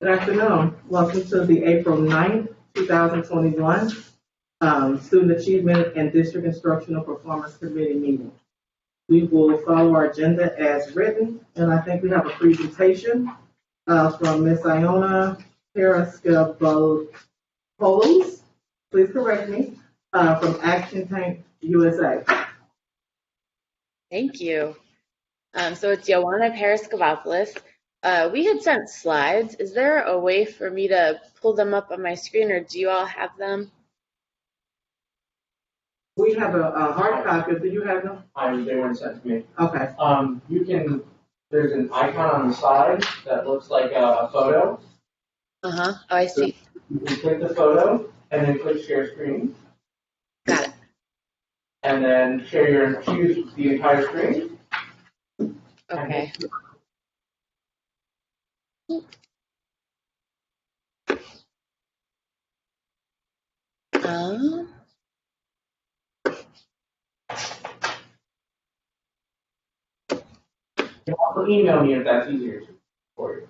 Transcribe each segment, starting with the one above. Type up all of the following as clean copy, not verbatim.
Good afternoon. Welcome to the April 9th, 2021 Student Achievement and District Instructional Performance Committee meeting. We will follow our agenda as written, and I think we have a presentation from Ms. Iona Terra. Please correct me, from Action Tank USA. Thank you. So it's Ioana Paraskevopoulos. We had sent slides. Is there a way for me to pull them up on my screen, or do you all have them? We have a hard copy. Do you have them? They weren't sent to me. Okay. There's an icon on the side that looks like a photo. Oh, I see. You can click the photo and then click share screen. Got it. And then choose the entire screen. Okay. You can also email me if that's easier for you.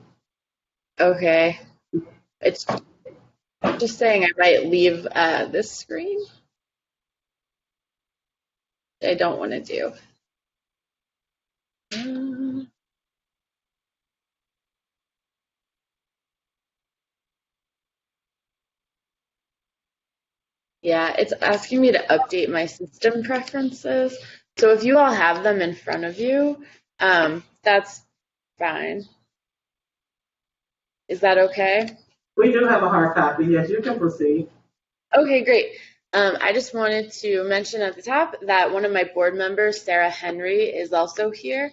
Okay. It's just saying I might leave this screen. I don't want to do. Yeah, it's asking me to update my system preferences. So if you all have them in front of you, that's fine. Is that okay? We do have a hard copy. Yes, you can proceed. Okay, great. I just wanted to mention at the top that one of my board members, Sarah Henry, is also here.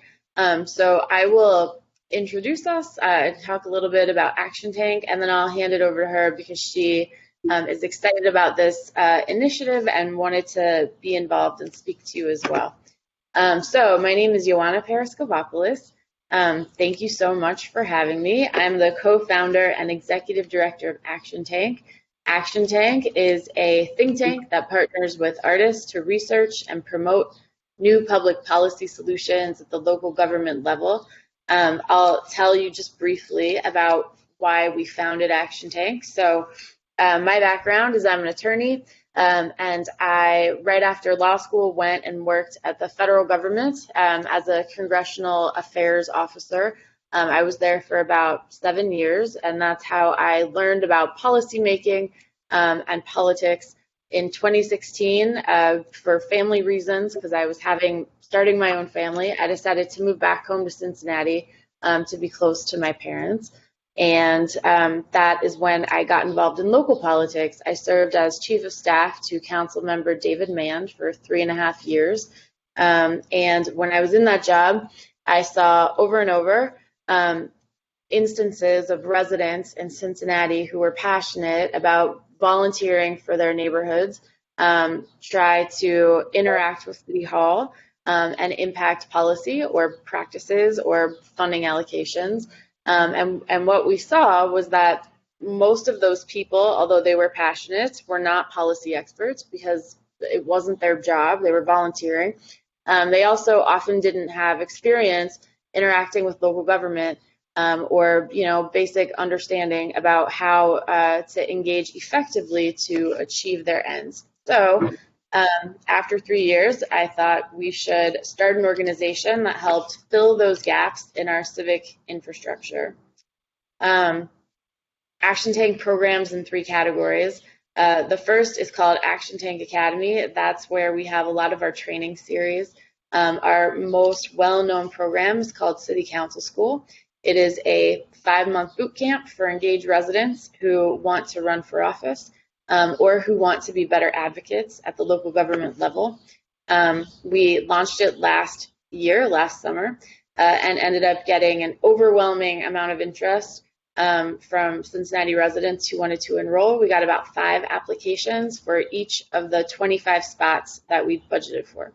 So I will introduce us, talk a little bit about Action Tank, and then I'll hand it over to her because she is excited about this initiative and wanted to be involved and speak to you as well. So my name is Ioana Paraskevopoulos. Thank you so much for having me. I'm the co-founder and executive director of Action Tank. Action Tank is a think tank that partners with artists to research and promote new public policy solutions at the local government level. I'll tell you just briefly about why we founded Action Tank. So my background is I'm an attorney, and I, right after law school, went and worked at the federal government as a congressional affairs officer. I was there for about 7 years, and that's how I learned about policymaking and politics. In 2016, for family reasons, because I was starting my own family, I decided to move back home to Cincinnati to be close to my parents. And that is when I got involved in local politics. I served as chief of staff to council member David Mand for 3.5 years. And when I was in that job, I saw over and over instances of residents in Cincinnati who were passionate about volunteering for their neighborhoods, try to interact with City Hall and impact policy or practices or funding allocations. And what we saw was that most of those people, although they were passionate, were not policy experts because it wasn't their job. They were volunteering. They also often didn't have experience interacting with local government or basic understanding about how to engage effectively to achieve their ends. So after 3 years, I thought we should start an organization that helped fill those gaps in our civic infrastructure. Action Tank programs in 3 categories. The first is called Action Tank Academy. That's where we have a lot of our training series. Our most well-known program is called City Council School. It is a 5-month boot camp for engaged residents who want to run for office or who want to be better advocates at the local government level. We launched it last summer, and ended up getting an overwhelming amount of interest from Cincinnati residents who wanted to enroll. We got about 5 applications for each of the 25 spots that we budgeted for.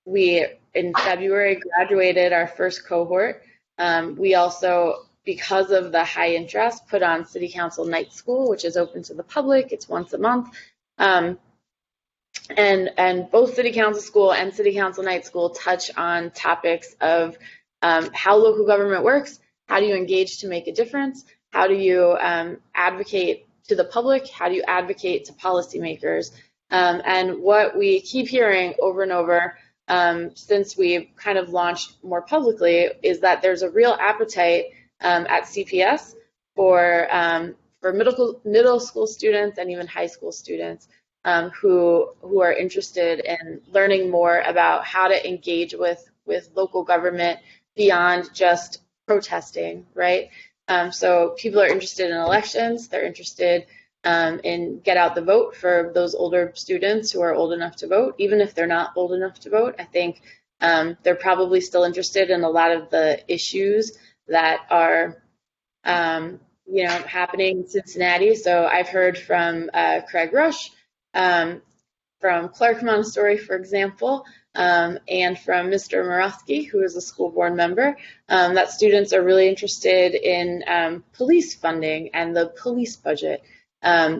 We, in February, graduated our first cohort. We also, because of the high interest, put on City Council Night School, which is open to the public. It's once a month. And both City Council School and City Council Night School touch on topics of how local government works how do you engage to make a difference? How do you advocate to the public? How do you advocate to policymakers? And what we keep hearing over and over since we've kind of launched more publicly is that there's a real appetite at CPS for middle school students and even high school students who are interested in learning more about how to engage with local government beyond just protesting, right? So people are interested in elections. They're interested in get out the vote for those older students who are old enough to vote. Even if they're not old enough to vote, I think they're probably still interested in a lot of the issues that are happening in Cincinnati. So I've heard from Craig Rush, from Clark Montessori, for example, and from Mr. Morosky, who is a school board member, that students are really interested in police funding and the police budget.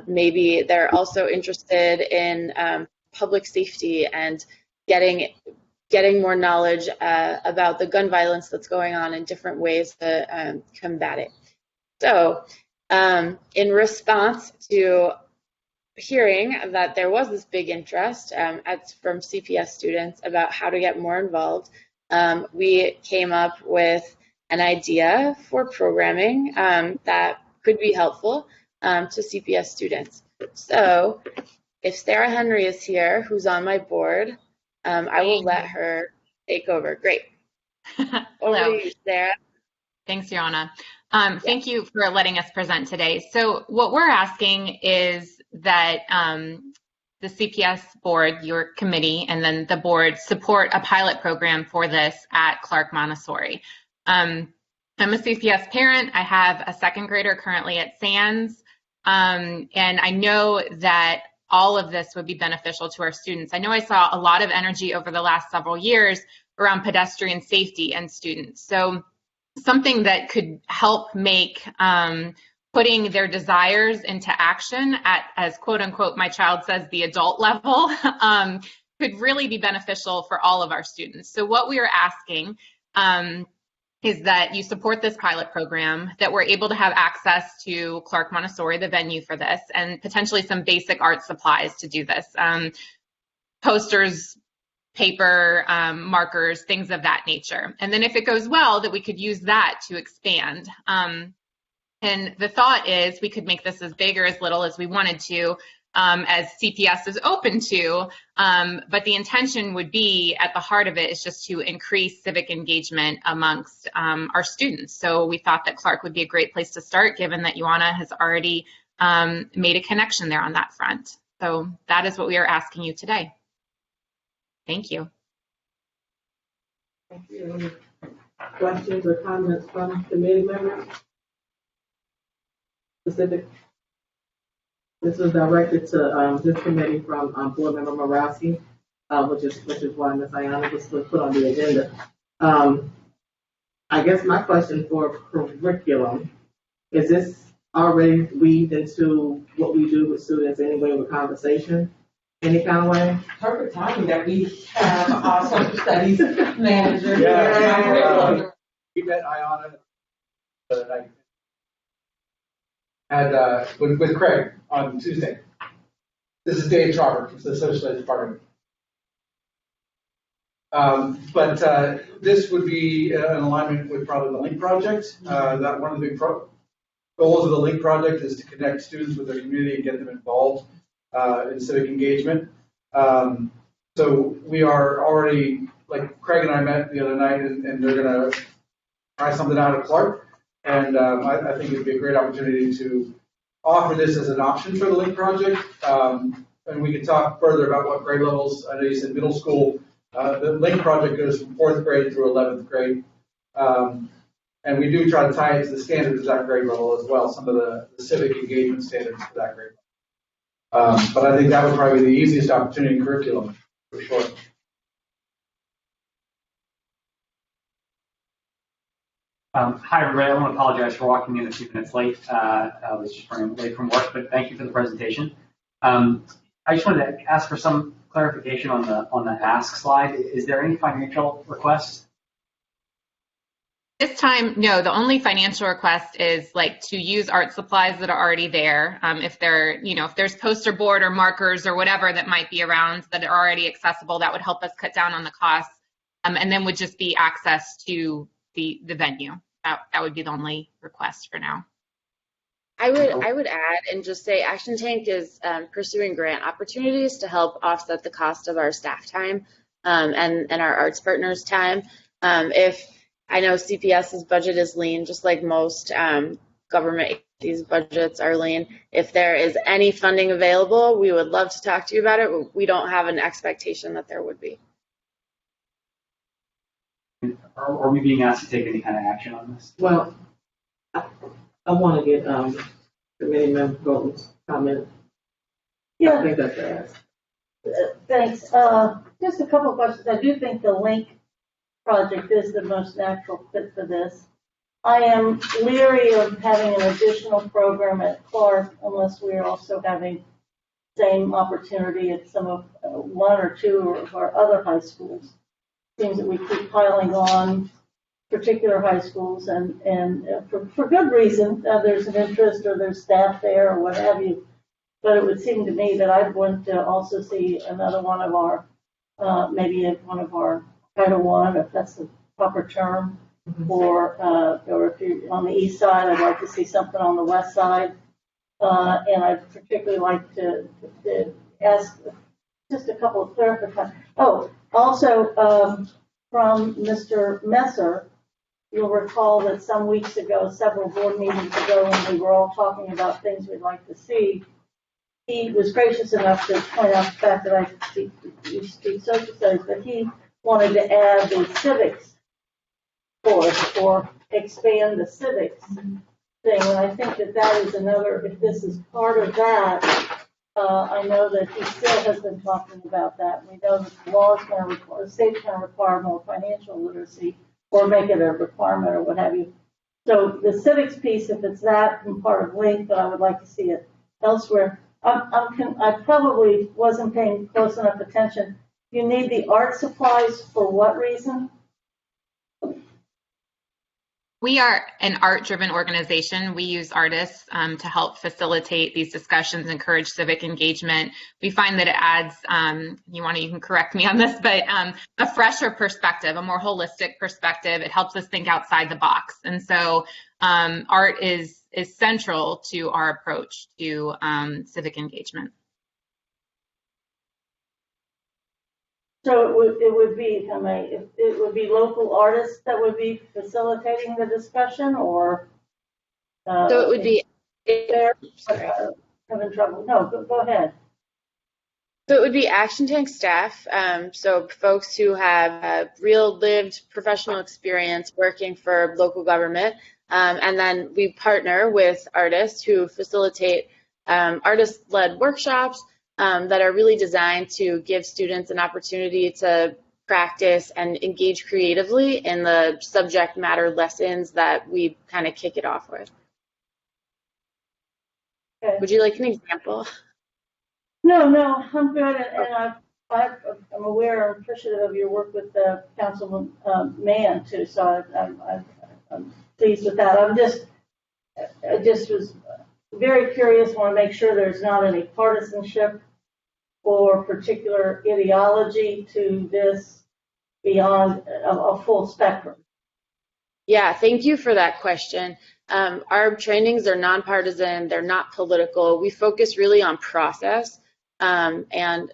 Maybe they're also interested in public safety and getting more knowledge about the gun violence that's going on in different ways to combat it. So in response to hearing that there was this big interest from CPS students about how to get more involved, we came up with an idea for programming that could be helpful to CPS students. So if Sarah Henry is here, who's on my board, I will let her take over. Great. Over to you, Sarah. Thanks, Yana. Thank you for letting us present today. So what we're asking is that the CPS board, your committee, and then the board support a pilot program for this at Clark Montessori. I'm a CPS parent. I have a second grader currently at Sands, and I know that all of this would be beneficial to our students. I know I saw a lot of energy over the last several years around pedestrian safety and students. So something that could help make putting their desires into action at, as quote unquote, my child says, the adult level, could really be beneficial for all of our students. So what we are asking is that you support this pilot program, that we're able to have access to Clark Montessori, the venue for this, and potentially some basic art supplies to do this. Posters, paper, markers, things of that nature. And then if it goes well, that we could use that to expand. And the thought is we could make this as big or as little as we wanted to, as CPS is open to, but the intention would be, at the heart of it, is just to increase civic engagement amongst our students. So we thought that Clark would be a great place to start, given that Ioana has already made a connection there on that front. So that is what we are asking you today. Thank you. Thank you. Any questions or comments from committee members? Specific. This was directed to this committee from Board Member Morosky, which is why Ms. Ayana was put on the agenda. I guess my question for curriculum is: this already weaved into what we do with students anyway, with conversation, any kind of way? Perfect timing that we have our social studies manager. Yeah. We met Ayana the other night. And with Craig on Tuesday. This is Dave Trauber from the Social Studies Department. But this would be in alignment with probably the LINK project. That one of the big goals of the LINK project is to connect students with their community and get them involved in civic engagement. So we are already, like Craig and I met the other night, and they're going to try something out at Clark. And I think it'd be a great opportunity to offer this as an option for the LINK project. And we could talk further about what grade levels. I know you said middle school. The LINK project goes from 4th grade through 11th grade. And we do try to tie it to the standards of that grade level as well, some of the civic engagement standards for that grade level. But I think that would probably be the easiest opportunity in curriculum, for sure. Hi, everybody. I want to apologize for walking in a few minutes late. I was just running late from work, but thank you for the presentation. I just wanted to ask for some clarification on the ask slide. Is there any financial request? This time, no, the only financial request is like to use art supplies that are already there. If they're, if there's poster board or markers or whatever that might be around that are already accessible, that would help us cut down on the costs. And then would just be access to the venue. That would be the only request for now. I would add and just say Action Tank is pursuing grant opportunities to help offset the cost of our staff time and our arts partners' time. If I know CPS's budget is lean, just like most government agencies' budgets are lean. If there is any funding available, we would love to talk to you about it. We don't have an expectation that there would be. Are we being asked to take any kind of action on this? Well, I want to get committee member Golden's comment. Yeah. I think that's asked. Thanks. Just a couple of questions. I do think the link project is the most natural fit for this. I am leery of having an additional program at Clark unless we're also having same opportunity at some of one or two of our other high schools. Seems that we keep piling on particular high schools and for good reason. There's an interest or there's staff there or what have you. But it would seem to me that I'd want to also see another one of our, maybe one of our Title I, if that's the proper term, or if you're on the east side, I'd like to see something on the west side. And I'd particularly like to ask just a couple of clarifications. Oh, also from Mr. Messer, you'll recall that some weeks ago, several board meetings ago, when we were all talking about things we'd like to see, he was gracious enough to point out the fact that I speak social studies, but he wanted to add the civics course or expand the civics thing. And I think that is another, if this is part of that, I know that he still has been talking about that. We know that the law is going to require, the state's going to require more financial literacy or make it a requirement or what have you. So the civics piece, if it's that and part of LINK, but I would like to see it elsewhere. I probably wasn't paying close enough attention. You need the art supplies for what reason? We are an art-driven organization. We use artists to help facilitate these discussions, encourage civic engagement. We find that it adds, you can correct me on this, but a fresher perspective, a more holistic perspective. It helps us think outside the box. And so art is central to our approach to civic engagement. So it would be local artists that would be facilitating the discussion, or So it would be. Having trouble. No, go ahead. So it would be Action Tank staff, so folks who have real lived professional experience working for local government, and then we partner with artists who facilitate artist-led workshops that are really designed to give students an opportunity to practice and engage creatively in the subject matter lessons that we kind of kick it off with. Okay. Would you like an example? No, I'm good, and I'm aware and appreciative of your work with Councilman Mann too. So I'm pleased with that. I just was very curious. Want to make sure there's not any partisanship or particular ideology to this beyond a full spectrum. Yeah, thank you for that question. Our trainings are nonpartisan, they're not political. We focus really on process and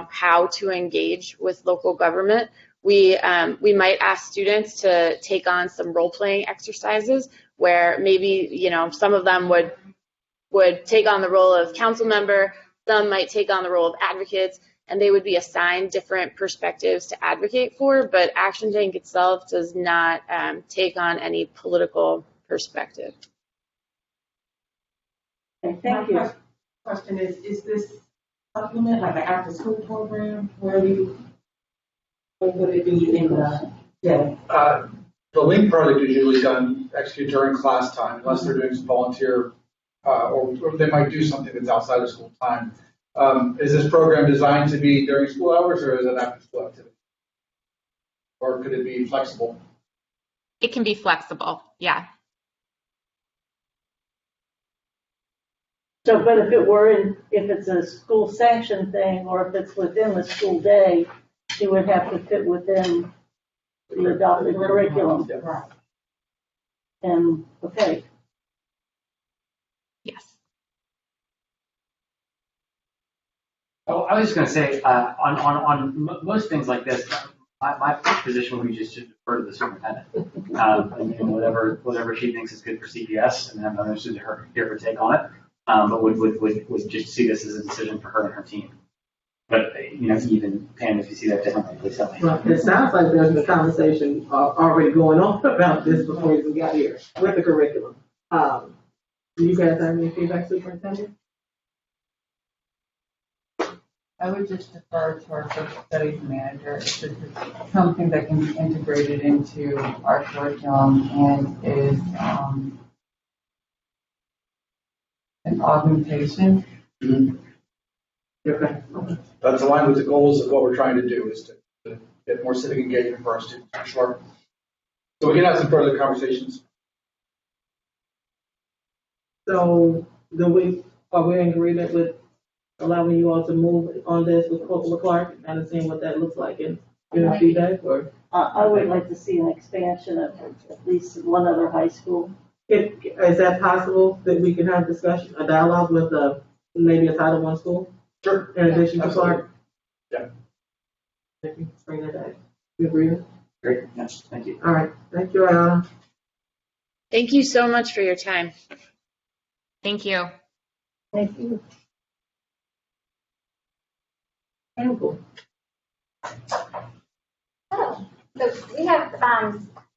how to engage with local government. We might ask students to take on some role-playing exercises where maybe some of them would take on the role of council member, some might take on the role of advocates, and they would be assigned different perspectives to advocate for, but Action Tank itself does not take on any political perspective. Okay, thank you. Question is this supplement like an after school program where would it be in the day? The LINK project is usually executed during class time, unless they're doing some volunteer, or they might do something that's outside of school time. Is this program designed to be during school hours, or is it after school activity? Or could it be flexible? It can be flexible, yeah. So, but if it's a school sanctioned thing, or if it's within the school day, it would have to fit within the adopted curriculum. Right. And, okay. Yes. Oh, I was just going to say, on most things like this, my position would be just to defer to the superintendent. And whatever she thinks is good for CPS, and I'm interested to hear her take on it. But would just see this as a decision for her and her team. But, even Pam, if you see that differently, please tell me. Well, it sounds like there's a conversation already going on about this before we even got here with the curriculum. Do you guys have any feedback, Superintendent? I would just defer to our social studies manager if this is something that can be integrated into our curriculum and is an augmentation. Okay. That's aligned with the goals of what we're trying to do, is to get more civic engagement for our students, for sure. So we can have some further conversations. So are we in agreement with allowing you all to move on this with Corporal Clark and kind of seeing what that looks like and giving feedback? Or I would like to see an expansion of at least one other high school. is that possible that we can have discussion, a dialogue with maybe a Title I school? Sure. In addition to Absolutely. Clark? Yeah. Thank you. Bring that back. You agree? Great. Yes. Thank you. All right. Thank you, Ayana. Thank you so much for your time. Thank you. Thank you. Ample. Oh, so we have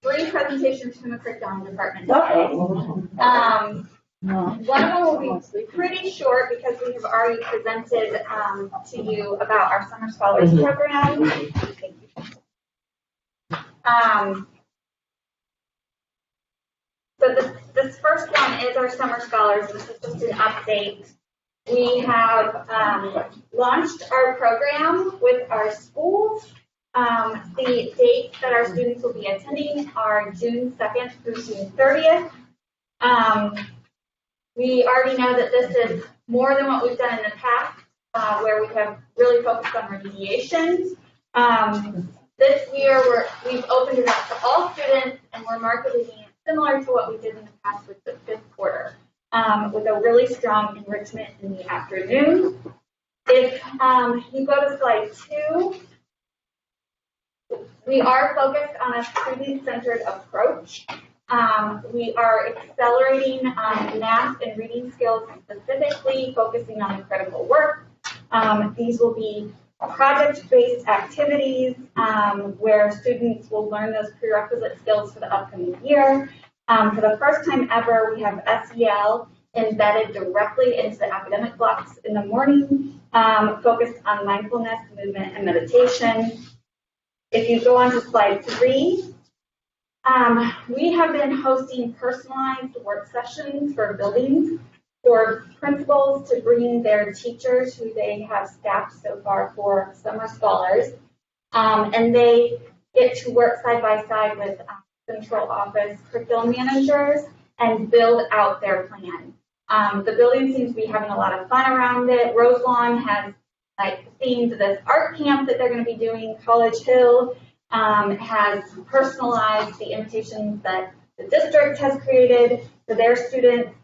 3 presentations from the curriculum department. Uh-oh. No. One of them will be pretty short because we have already presented to you about our Summer Scholars Program. So this first one is our Summer Scholars. This is just an update. We have launched our program with our schools. The dates that our students will be attending are June 2nd through June 30th. We already know that this is more than what we've done in the past, where we have really focused on remediation. This year, we've opened it up to all students, and we're marketing it similar to what we did in the past with the 5th quarter, with a really strong enrichment in the afternoon. If you go to slide 2, we are focused on a student-centered approach. We are accelerating math and reading skills, specifically focusing on the critical work. These will be project-based activities where students will learn those prerequisite skills for the upcoming year. For the first time ever, we have SEL embedded directly into the academic blocks in the morning, focused on mindfulness, movement, and meditation. If you go on to slide 3, we have been hosting personalized work sessions for buildings for principals to bring their teachers who they have staffed so far for Summer Scholars, and they get to work side by side with central office curriculum managers and build out their plan. The building seems to be having a lot of fun around it. Roselawn has themed this art camp that they're going to be doing. College Hill has personalized the invitations that the district has created for their students.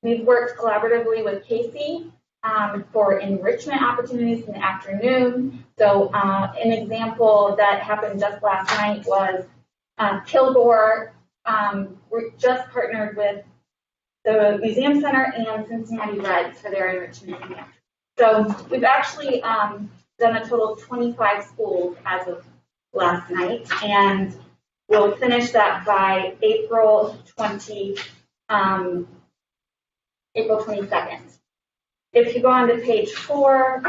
We've worked collaboratively with Casey for enrichment opportunities in the afternoon. So an example that happened just last night was Kilgore just partnered with the Museum Center and Cincinnati Reds for their enrichment. So we've actually done a total of 25 schools as of last night, and we'll finish that by April 22nd. If you go on to page 4,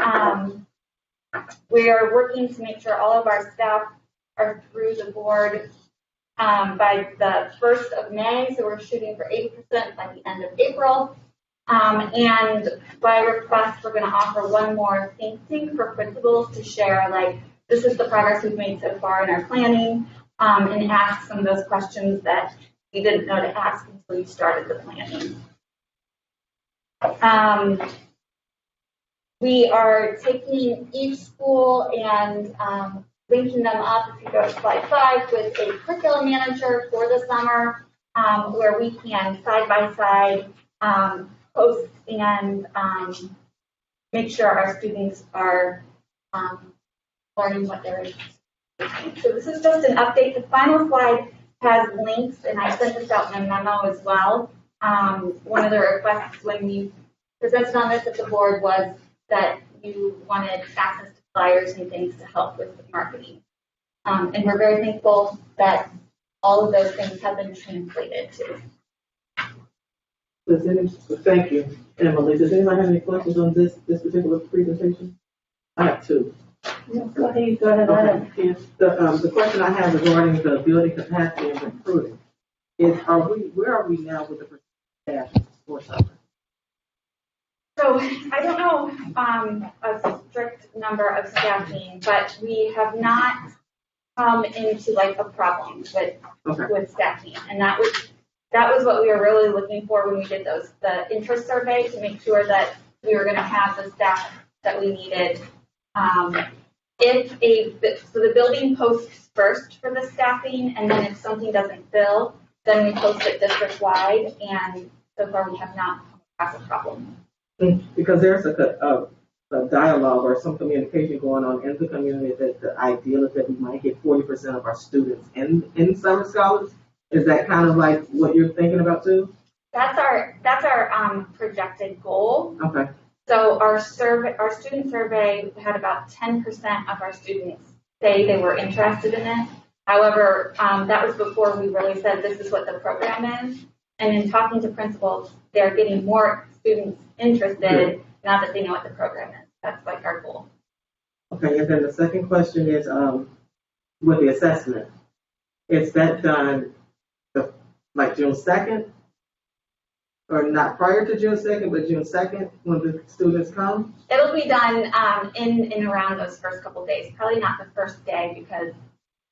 we are working to make sure all of our staff are through the board by the 1st of May, so we're shooting for 80% by the end of April. And by request, we're going to offer one more think tank for principals to share, this is the progress we've made so far in our planning. and ask some of those questions that you didn't know to ask until you started the planning. We are taking each school and linking them up, if you go to slide 5, with a curriculum manager for the summer, where we can side-by-side post and make sure our students are learning what they're doing. So this is just an update. The final slide has links, and I sent this out in a memo as well. One of the requests when we presented on this at the board was that you wanted access to flyers and things to help with marketing. And we're very thankful that all of those things have been translated too. Thank you, Emily. Does anybody have any questions on this particular presentation? I have 2. Go ahead. Okay. The question I have regarding the building capacity and recruiting is, where are we now with the staff for summer? So I don't know a strict number of staffing, but we have not come into like a problem with staffing, and that was what we were really looking for when we did the interest survey, to make sure that we were going to have the staff that we needed. So the building posts first for the staffing, and then if something doesn't fill, then we post it district-wide, and so far we have not come across a problem. Because there's a dialogue or some communication going on in the community that the ideal is that we might get 40% of our students in summer scholars. Is that kind of like what you're thinking about too? That's our projected goal. Okay. So our student survey had about 10% of our students say they were interested in it. However, that was before we really said this is what the program is. And in talking to principals, they're getting more students interested now that they know what the program is. That's like our goal. Okay, and then the second question is with the assessment. Is that done like June 2nd? Or not prior to June 2nd, but June 2nd when the students come? It'll be done in around those first couple of days. Probably not the first day because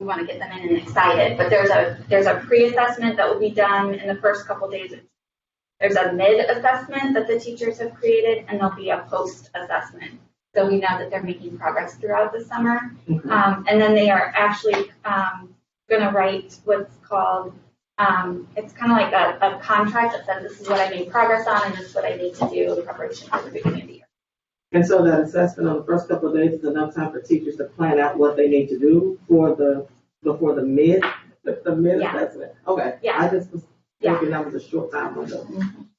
we want to get them in and excited. But there's a pre-assessment that will be done in the first couple of days. There's a mid-assessment that the teachers have created, and there'll be a post-assessment. So we know that they're making progress throughout the summer. Okay. And then they are actually going to write what's called, it's kind of like a contract that says this is what I made progress on and this is what I need to do in preparation for the beginning of the year. And so that assessment on the first couple of days is enough time for teachers to plan out what they need to do before the mid assessment. Okay. Yeah. I just was thinking that was a short time window.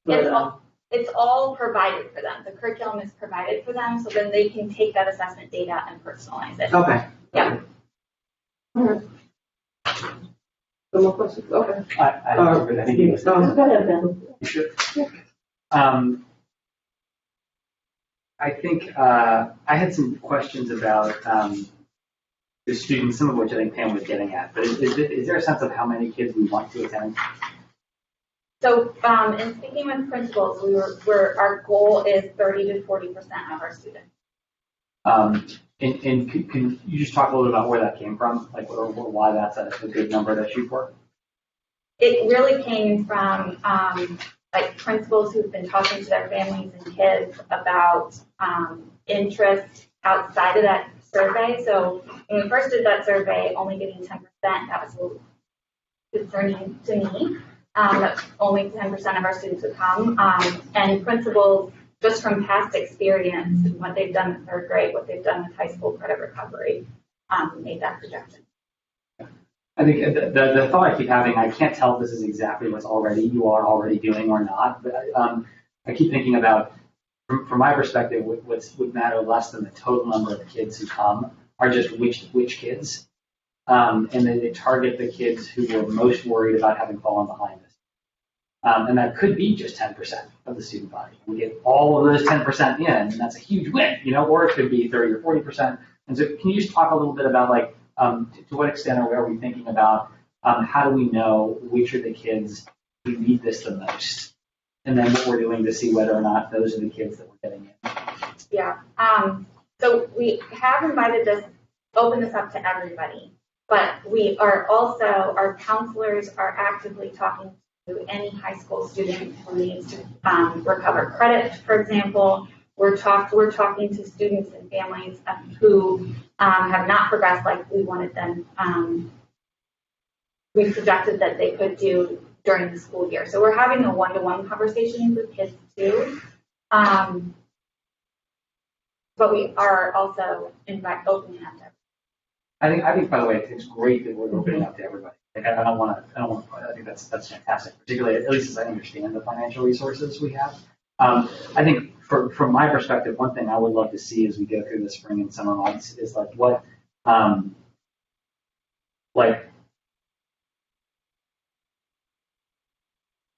But, it's all provided for them. The curriculum is provided for them, so then they can take that assessment data and personalize it. okay. Yeah. All right. Some more questions? Okay. I think you Go ahead, Ben. You should. I think I had some questions about the students, some of which I think Pam was getting at. But is there a sense of how many kids we want to attend? So, in speaking with principals, our goal is 30 to 40% of our students. And can you just talk a little bit about where that came from, like or why that's a good number to shoot for? It really came from like principals who've been talking to their families and kids about interest outside of that survey. So when we first did that survey, only getting 10%, that was a little concerning to me. That only 10% of our students would come. And principals, just from past experience, what they've done in third grade, what they've done with high school credit recovery, made that projection. I think the thought I keep having, I can't tell if this is exactly what you are already doing or not, but I keep thinking about, from my perspective, what would matter less than the total number of kids who come are just which kids. And then they target the kids who were most worried about having fallen behind us. And that could be just 10% of the student body. We get all of those 10% in, and that's a huge win, or it could be 30 or 40%. And so can you just talk a little bit about, like, to what extent are we thinking about how do we know which are the kids who need this the most? And then what we're doing to see whether or not those are the kids that we're getting in. Yeah. So we have opened this up to everybody. But we are also, our counselors are actively talking to any high school student who needs to recover credit, for example. We're talking to students and families who have not progressed like we wanted them. We projected that they could do during the school year. So we're having a one-to-one conversation with kids too. But we are also, in fact, opening up to I think, by the way, it's great that we're opening up to everybody. Like, I think that's fantastic, particularly, at least as I understand the financial resources we have. I think from my perspective, one thing I would love to see as we go through the spring and summer months is like what,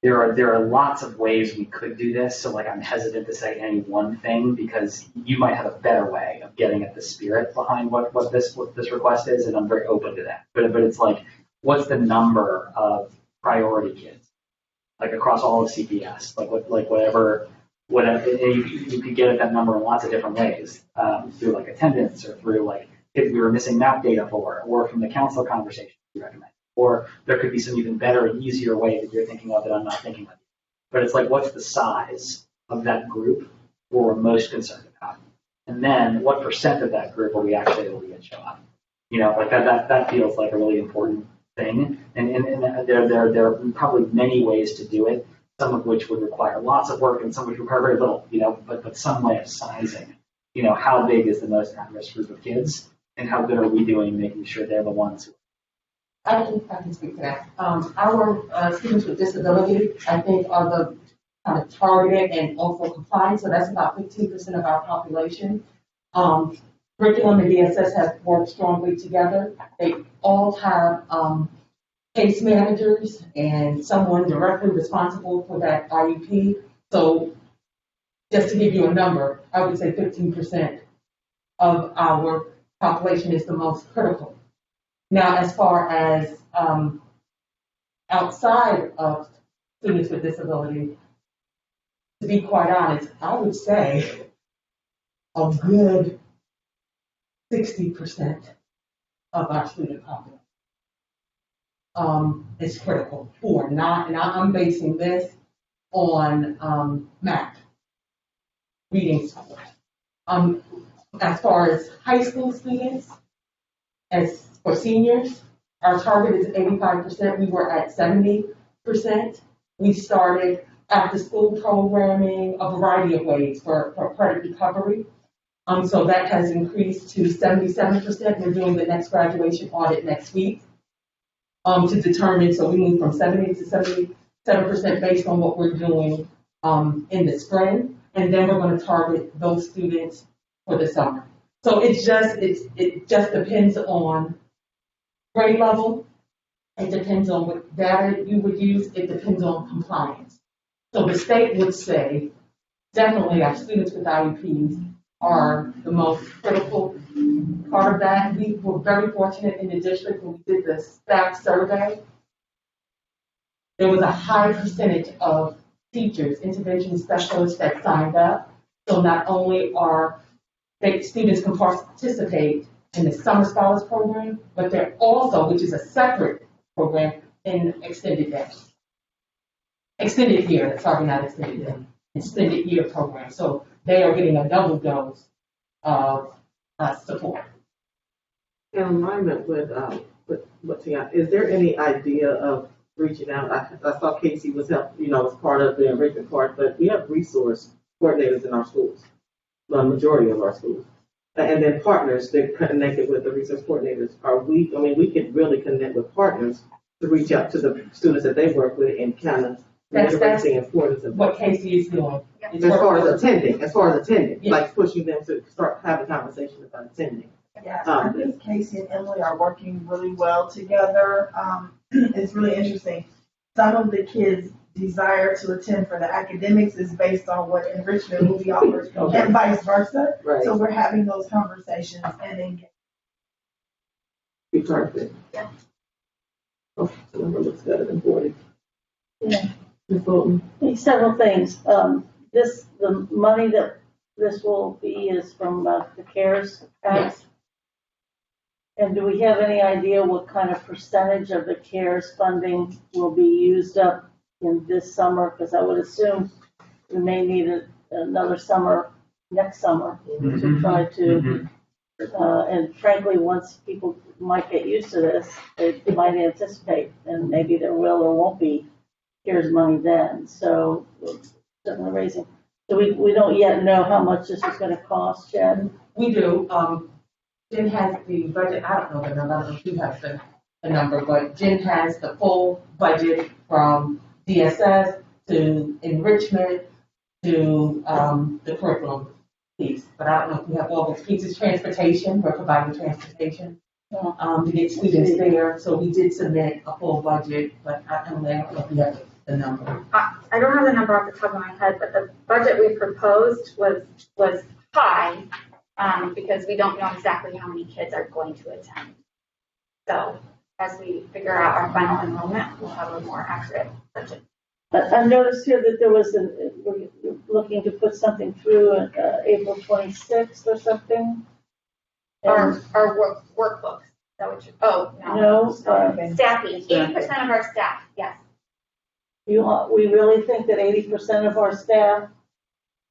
there are lots of ways we could do this. So like, I'm hesitant to say any one thing because you might have a better way of getting at the spirit behind what this request is, and I'm very open to that. But it's like, what's the number of priority kids, like across all of CPS, whatever. You could get at that number in lots of different ways, through like attendance or through like kids we were missing map data for, or from the council conversation we recommend. Or there could be some even better and easier way that you're thinking of that I'm not thinking of. But it's like, what's the size of that group we're most concerned about? And then what percent of that group are we actually able to get show up? You know, like that feels like a really important thing. And there are probably many ways to do it, some of which would require lots of work and some which require very little, you know, but some way of sizing, you know, how big is the most at-risk group of kids and how good are we doing making sure they're the ones who I can speak to that. Our students with disability, I think, are the kind of targeted and also compliant, so that's about 15% of our population. Curriculum and DSS have worked strongly together. They all have case managers and someone directly responsible for that IEP. So just to give you a number, I would say 15% of our population is the most critical. Now, as far as outside of students with disability, to be quite honest, I would say a good 60% of our student population is critical for not, and I'm basing this on math, reading scores. As far as high school students, as for seniors, our target is 85%. We were at 70%. We started after-school programming, a variety of ways for credit recovery. So that has increased to 77%. We're doing the next graduation audit next week to determine. So we moved from 70 to 77% based on what we're doing in the spring, and then we're going to target those students for the summer. So it just depends on grade level. It depends on what data you would use. It depends on compliance. So the state would say, definitely our students with IEPs are the most critical part of that. We were very fortunate in the district when we did the staff survey. There was a high percentage of teachers, intervention specialists that signed up. So not only are students can participate in the summer scholars program, but they're also, which is a separate program, in extended day. Extended year, sorry, not extended day, extended year program. So they are getting a double dose of support. In alignment with what Tiana, is there any idea of reaching out? I saw Casey was was part of the enrichment part, but we have resource coordinators in our schools, the majority of our schools. And then partners that connected with the resource coordinators. We could really connect with partners to reach out to the students that they work with and kind of reiterate the importance of what Casey is doing. As far as attending, yes. Like pushing them to start having conversations about attending. Yeah, I think Casey and Emily are working really well together. It's really interesting. Some of the kids' desire to attend for the academics is based on what enrichment will be offered, and vice versa. Right. So we're having those conversations and then We targeted. Yeah. Oh, the number looks better than 40. Yeah. Ms. Bolton? Several things. The money that this will be is from the CARES Act. And do we have any idea what kind of percentage of the CARES funding will be used up in this summer? Because I would assume we may need another summer, next summer, to try to, and frankly, once people might get used to this, they might anticipate, and maybe there will or won't be CARES money then. So certainly raising. So we don't yet know how much this is going to cost, Jen. We do. Jen has the budget. I don't know the number. I don't know if you have the number, but Jen has the full budget from DSS to enrichment to the curriculum piece. But I don't know if we have all those pieces. Transportation, we're providing transportation to get students there. So we did submit a full budget, but I don't know if we have the number. I don't have the number off the top of my head, but the budget we proposed was high because we don't know exactly how many kids are going to attend. So as we figure out our final enrollment, we'll have a more accurate budget. I noticed here that there was we're looking to put something through April 26th or something. Our workbooks. Is that what you? Oh no. Staffing. 80% of our staff. Yes. We really think that 80% of our staff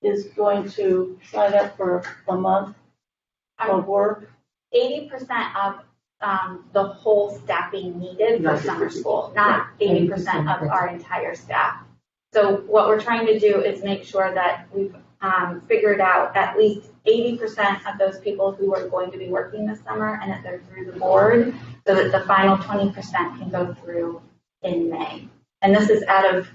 is going to sign up for a month of work? 80% of the whole staffing needed for summer school, not 80% of our entire staff. So what we're trying to do is make sure that we've figured out at least 80% of those people who are going to be working this summer and that they're through the board so that the final 20% can go through in May. And this is out of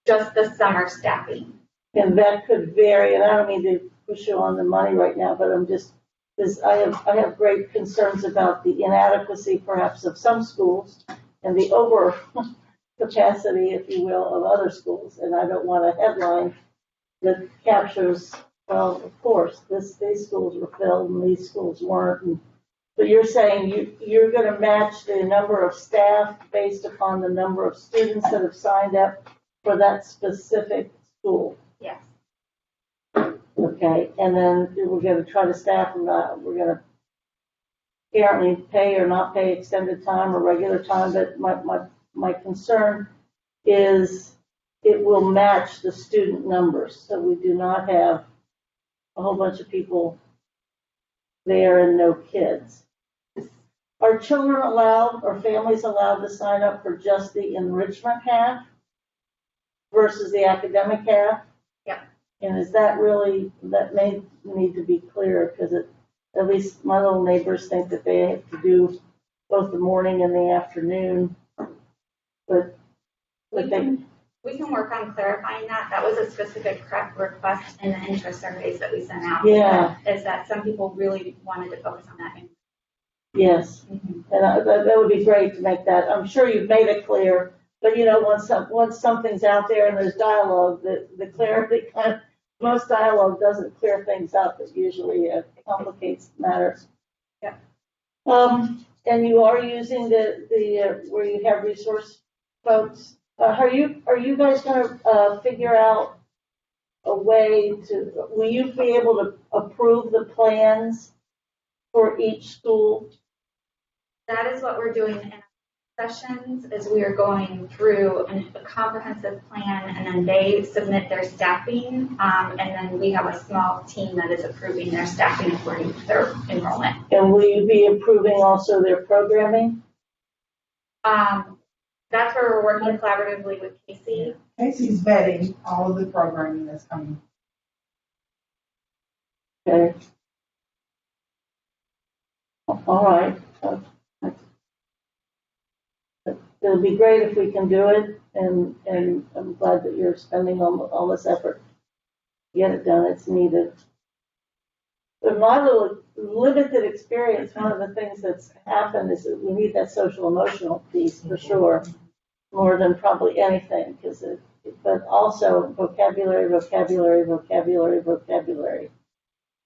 just the summer staffing. And that could vary, and I don't mean to push you on the money right now, but I'm just, because I have great concerns about the inadequacy perhaps of some schools and the over capacity, if you will, of other schools. And I don't want a headline that captures, well, of course, these schools were filled and these schools weren't. But you're saying you're going to match the number of staff based upon the number of students that have signed up for that specific school? Yes. Okay, and then we're going to try to staff them, we're going to apparently pay or not pay extended time or regular time, but my concern is it will match the student numbers, so we do not have a whole bunch of people there and no kids. Are children allowed or families allowed to sign up for just the enrichment half versus the academic half? Yeah. And is that really, that may need to be clear, because at least my little neighbors think that they have to do both the morning and the afternoon. But we can work on clarifying that. That was a specific request in the interest surveys that we sent out. Yeah. Is that some people really wanted to focus on that. Yes. And that would be great to make that. I'm sure you've made it clear, but once something's out there and there's dialogue, the clarity kind of, most dialogue doesn't clear things up. It usually complicates matters. Yeah. And you are using the where you have resource folks. Are you guys going to figure out a way to? Will you be able to approve the plans for each school? That is what we're doing in our sessions. Is we are going through a comprehensive plan, and then they submit their staffing, and then we have a small team that is approving their staffing according to their enrollment. And will you be approving also their programming? That's where we're working collaboratively with Casey. Casey's vetting all of the programming that's coming. Okay. All right. It'll be great if we can do it, and I'm glad that you're spending all this effort to get it done. It's needed. But my little limited experience, one of the things that's happened is that we need that social emotional piece for sure, more than probably anything, but also vocabulary.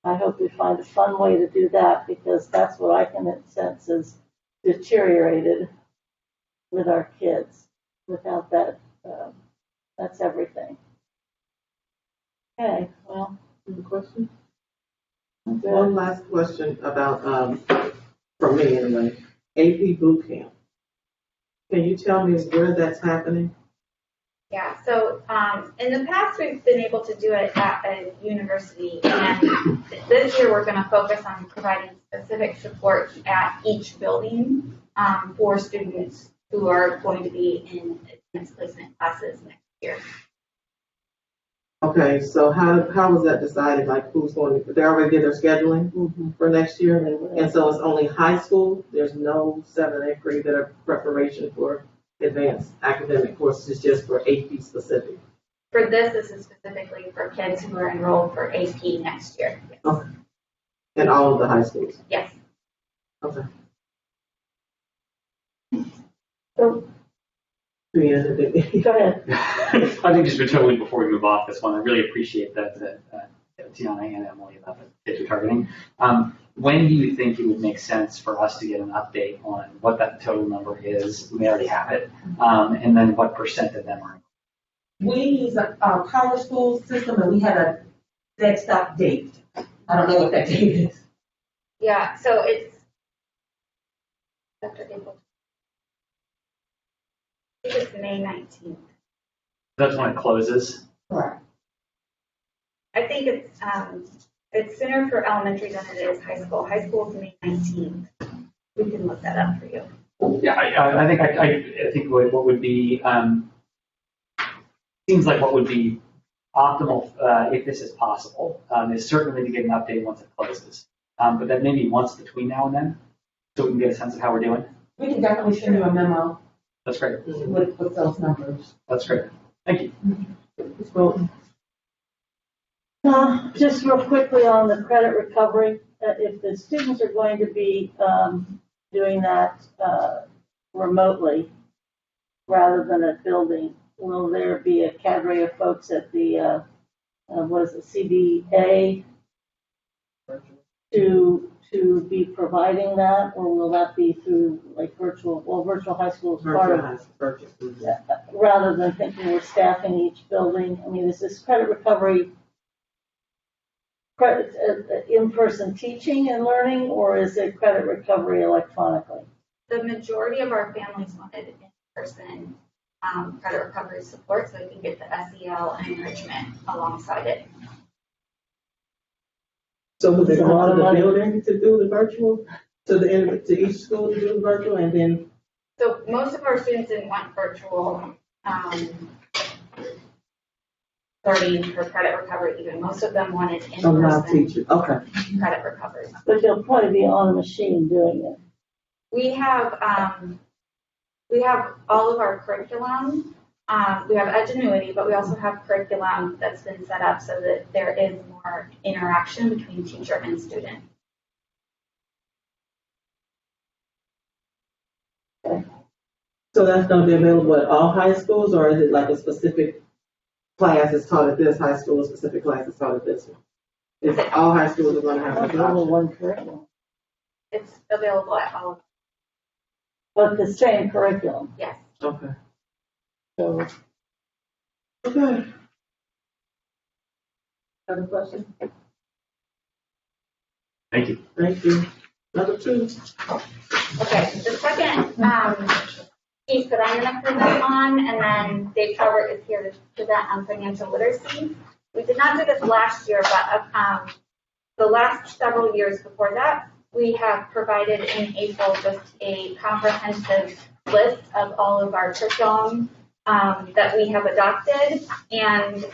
I hope we find a fun way to do that, because that's what I can sense is deteriorated with our kids. Without that, that's everything. Okay, well. Any questions? One last question about for me anyway, AP boot camp. Can you tell me where that's happening? Yeah, so in the past, we've been able to do it at a university, and this year we're going to focus on providing specific support at each building for students who are going to be in advanced placement classes next year. Okay, so how was that decided? Like who's going to, they already did their scheduling for next year? And so it's only high school? There's no 7th and 8th grade that are preparation for advanced academic courses, it's just for AP specific? For this is specifically for kids who are enrolled for AP next year. Yes. Okay. In all of the high schools? Yes. Okay. So, Go ahead. I think just totally before we move off this one, I really appreciate that Tiana and Emily about the kids you're targeting. When do you think it would make sense for us to get an update on what that total number is? We already have it. And then what percent of them are? We use a power school system, and we had a dead stop date. I don't know what that date is. Yeah, so it's after April. I think it's May 19th. That's when it closes. Correct. I think it's sooner for elementary than it is high school. High school is May 19th. We can look that up for you. Yeah, I think what would be seems like what would be optimal if this is possible is certainly to get an update once it closes, but then maybe once between now and then, so we can get a sense of how we're doing. We can definitely send you a memo That's great. with those numbers. That's great. Thank you. just real quickly on the credit recovery, if the students are going to be doing that remotely rather than at building, will there be a cadre of folks at the, what is it, CBA to be providing that, or will that be through like virtual high school is part of it? Rather than thinking we're staffing each building, I mean, is this credit recovery in-person teaching and learning, or is it credit recovery electronically? The majority of our families wanted in-person credit recovery support, so they can get the SEL and enrichment alongside it. So would they go to the building to do the virtual, to each school to do the virtual, and then? So most of our students didn't want virtual learning for credit recovery even. Most of them wanted in-person credit recovery. But they'll probably be on a machine doing it. We have all of our curriculum. We have Edgenuity, but we also have curriculum that's been set up so that there is more interaction between teacher and student. Okay. So that's going to be available at all high schools, or is it like a specific class is taught at this high school, a specific class is taught at this one? Is all high schools are going to have one curriculum? It's available at all of them. But the same curriculum? Yes. Okay. So, Okay. other questions? Thank you. Thank you. Number 2. Okay, the second piece that I'm going to present on, and then Dave Calvert is here to present on financial literacy. We did not do this last year, but the last several years before that, we have provided in April just a comprehensive list of all of our curriculum that we have adopted and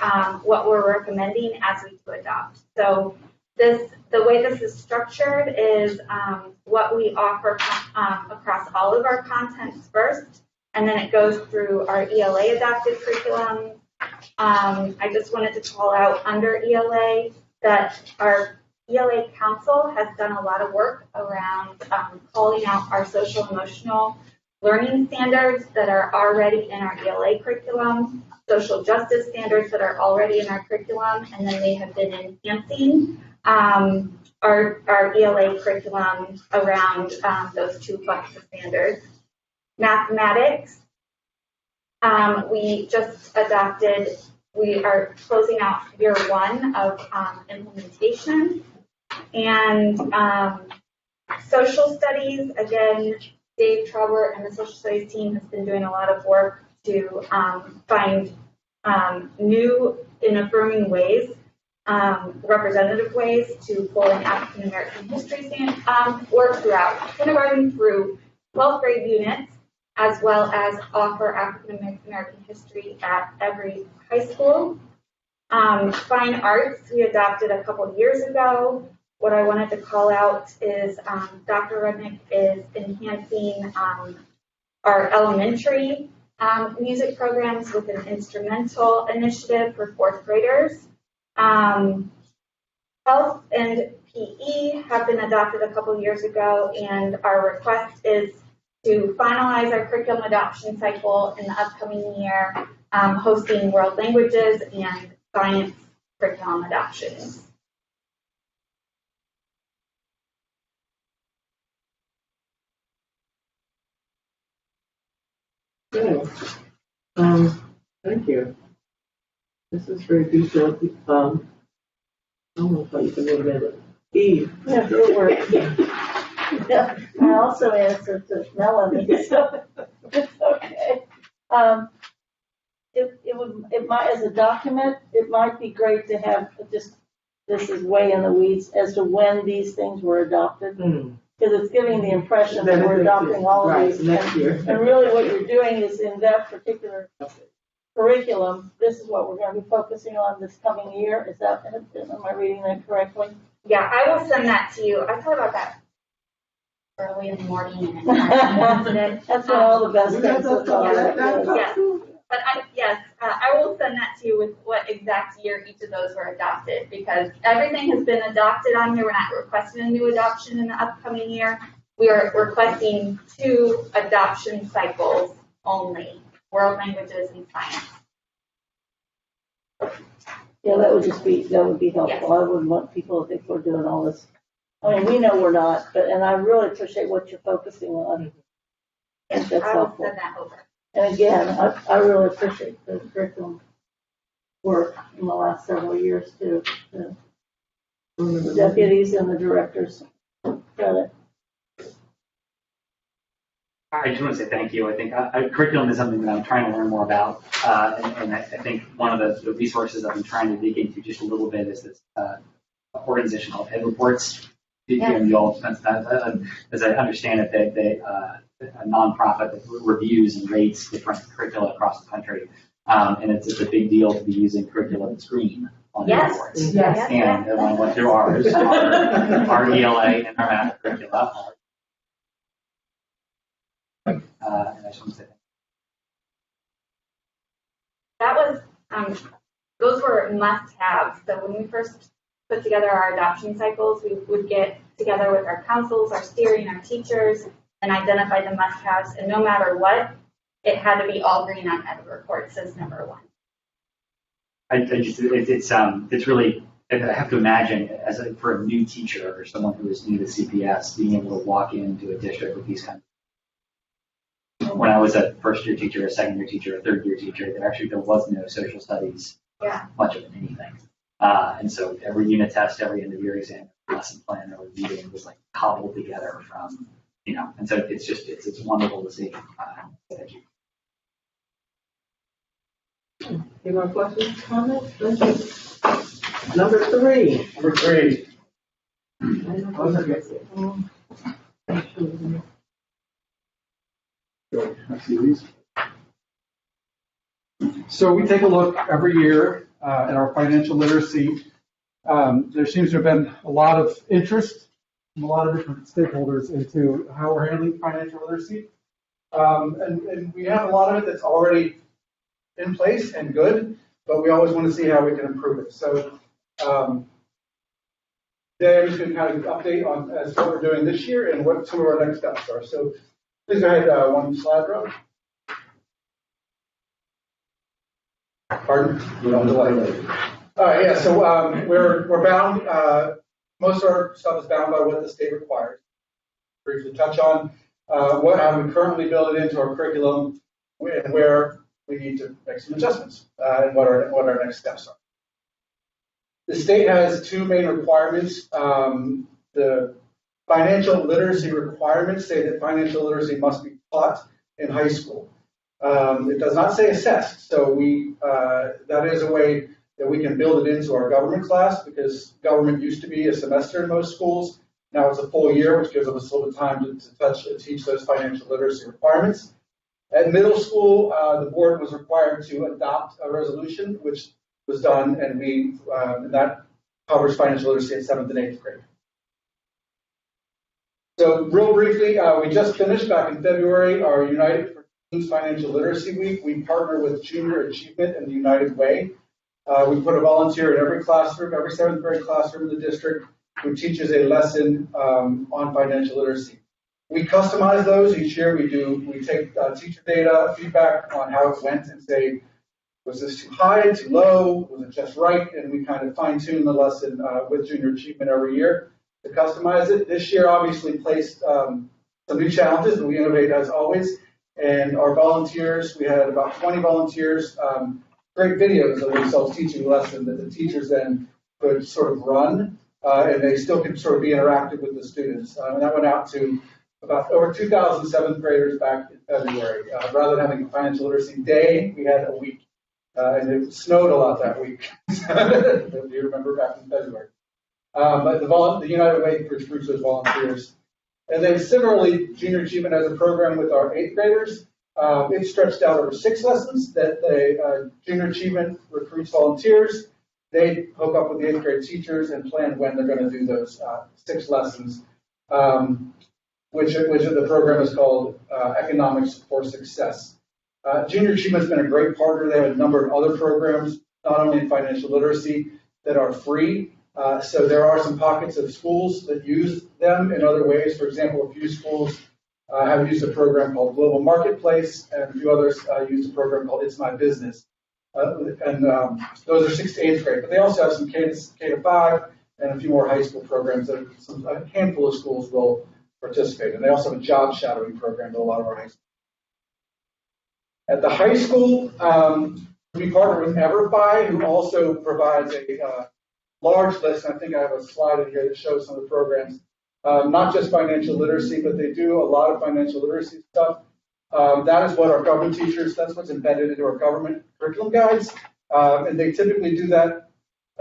what we're recommending as we do adopt. So the way this is structured is what we offer across all of our contents first, and then it goes through our ELA adopted curriculum. I just wanted to call out under ELA that our ELA Council has done a lot of work around calling out our social emotional learning standards that are already in our ELA curriculum, social justice standards that are already in our curriculum, and then they have been enhancing our ELA curriculum around those 2 buckets of standards. Mathematics, we just adopted, we are closing out year 1 of implementation, and Social studies, again, Dave Trauber and the social studies team has been doing a lot of work to find new and affirming ways, representative ways to pull in African American history work throughout kindergarten through 12th grade units, as well as offer African American history at every high school. Fine arts, we adopted a couple years ago. What I wanted to call out is Dr. Rudnick is enhancing our elementary music programs with an instrumental initiative for 4th graders. Health and PE have been adopted a couple years ago, and our request is to finalize our curriculum adoption cycle in the upcoming year, hosting world languages and science curriculum adoptions. Good. Thank you. This is very detailed. I don't know if I can remember it. Eve. Yeah, it worked. Yeah, I also answered to Melanie, so it's okay. It might, as a document, it might be great to have just, this is way in the weeds, as to when these things were adopted. Because it's giving the impression that we're adopting all of these. Next year. And really what you're doing is in that particular curriculum, this is what we're going to be focusing on this coming year. Is that, am I reading that correctly? Yeah, I will send that to you. I thought about that early in the morning. That's when all the best things Yes. But I will send that to you with what exact year each of those were adopted, because everything has been adopted on here. We're not requesting a new adoption in the upcoming year. We are requesting 2 adoption cycles only, world languages and science. Yeah, that would be helpful. Yes. I wouldn't want people to think we're doing all this. I mean, we know we're not, and I really appreciate what you're focusing on. I think that's I will helpful. send that over. And again, I really appreciate the curriculum work in the last several years too. The deputies and the directors credit. I just want to say thank you. I think curriculum is something that I'm trying to learn more about, and I think one of the resources I've been trying to dig into just a little bit is this organization called Ed Reports. You all spent that, as I understand it, they a nonprofit that reviews and rates different curricula across the country, and it's a big deal to be using curricula that's green on Ed Reports. Yes. And I went through ours, our ELA and our math curricula. And I just want to say That was, those were must-haves. So when we first put together our adoption cycles, we would get together with our councils, our steering, our teachers, and identify the must-haves. And no matter what, it had to be all green on Ed Reports as number 1. It's really, I have to imagine for a new teacher or someone who is new to CPS, being able to walk into a district with these kinds of. When I was a first-year teacher, a second-year teacher, a third-year teacher, there was no social studies, much of anything. And so every unit test, every end-of-year exam, lesson plan, or reading was like cobbled together from, and so it's wonderful to see. Thank you. Any more questions, comments? Thank you. Number 3. Number 3. So we take a look every year at our financial literacy. There seems to have been a lot of interest from a lot of different stakeholders into how we're handling financial literacy. And we have a lot of it that's already in place and good, but we always want to see how we can improve it. So today I'm just going to kind of update on as what we're doing this year and what some of our next steps are. So please go ahead, one slide, Rob. Pardon? We don't delay. All right, yeah, so we're bound, most of our stuff is bound by what the state requires. Briefly touch on how we currently build it into our curriculum and where we need to make some adjustments and what our next steps are. The state has 2 main requirements. The financial literacy requirements say that financial literacy must be taught in high school. It does not say assessed, so that is a way that we can build it into our government class, because government used to be a semester in most schools. Now it's a full year, which gives us a little bit of time to teach those financial literacy requirements. At middle school, the board was required to adopt a resolution, which was done, and that covers financial literacy at 7th and 8th grade. So real briefly, we just finished back in February our United for Teens Financial Literacy Week. We partner with Junior Achievement and the United Way. We put a volunteer in every classroom, every 7th grade classroom in the district, who teaches a lesson on financial literacy. We customize those each year. We take teacher data, feedback on how it went, and say, was this too high, too low, was it just right? And we kind of fine tune the lesson with Junior Achievement every year to customize it. This year obviously placed some new challenges, and we innovate as always. And our volunteers, we had about 20 volunteers, create videos of themselves teaching a lesson that the teachers then could sort of run, and they still could sort of be interactive with the students. And that went out to about over 2,000 7th graders back in February. Rather than having a financial literacy day, we had a week. And it snowed a lot that week. If you remember back in February. But the United Way recruits those volunteers. And then similarly, Junior Achievement has a program with our 8th graders. It's stretched out over 6 lessons that Junior Achievement recruits volunteers. They hook up with the 8th grade teachers and plan when they're going to do those 6 lessons, which the program is called Economics for Success. Junior Achievement has been a great partner. They have a number of other programs, not only in financial literacy, that are free. So there are some pockets of schools that use them in other ways. For example, a few schools have used a program called Global Marketplace, and a few others use a program called It's My Business. And those are 6th to 8th grade. But they also have some K to 5 and a few more high school programs that a handful of schools will participate in. They also have a job shadowing program that a lot of our high schools. At the high school, we partner with EverFi, who also provides a large list. I think I have a slide in here that shows some of the programs, not just financial literacy, but they do a lot of financial literacy stuff. That is what our government teachers, that's what's embedded into our government curriculum guides. And they typically do that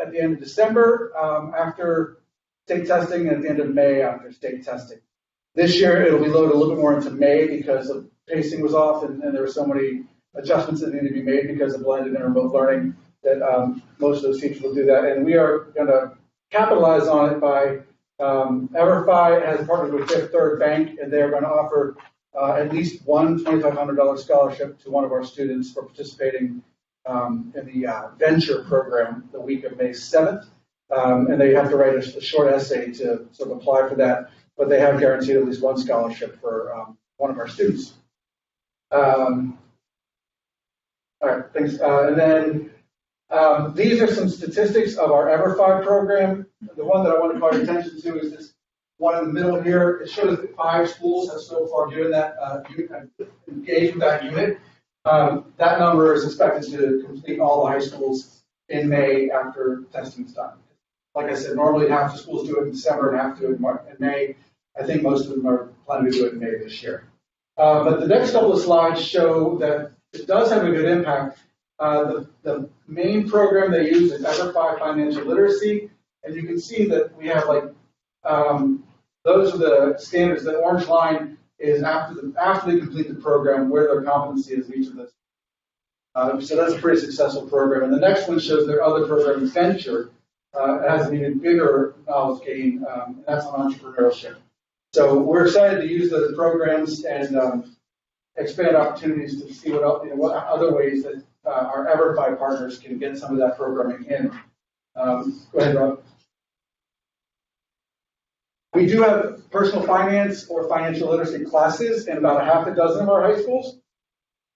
at the end of December after state testing, and at the end of May after state testing. This year, it'll be loaded a little bit more into May because the pacing was off, and there were so many adjustments that needed to be made because of blended and remote learning that most of those teachers will do that. And we are going to capitalize on it by EverFi has partnered with Fifth Third Bank, and they're going to offer at least one $2,500 scholarship to one of our students for participating in the venture program the week of May 7th. And they have to write a short essay to sort of apply for that, but they have guaranteed at least one scholarship for one of our students. All right, thanks. And then these are some statistics of our EverFi program. The one that I want to call your attention to is this one in the middle here. It shows that 5 schools have so far given that engaged with that unit. That number is expected to complete all the high schools in May after testing is done. Like I said, normally half the schools do it in December and half do it in May. I think most of them are planning to do it in May this year. But the next couple of slides show that it does have a good impact. The main program they use is EverFi Financial Literacy, and you can see that we have those are the standards. The orange line is after they complete the program, where their competency is in each of those. So that's a pretty successful program. And the next one shows their other program, Venture. It has an even bigger knowledge gain, and that's on entrepreneurship. So we're excited to use those programs and expand opportunities to see what other ways that our EverFi partners can get some of that programming in. Go ahead, Rob. We do have personal finance or financial literacy classes in about 6 of our high schools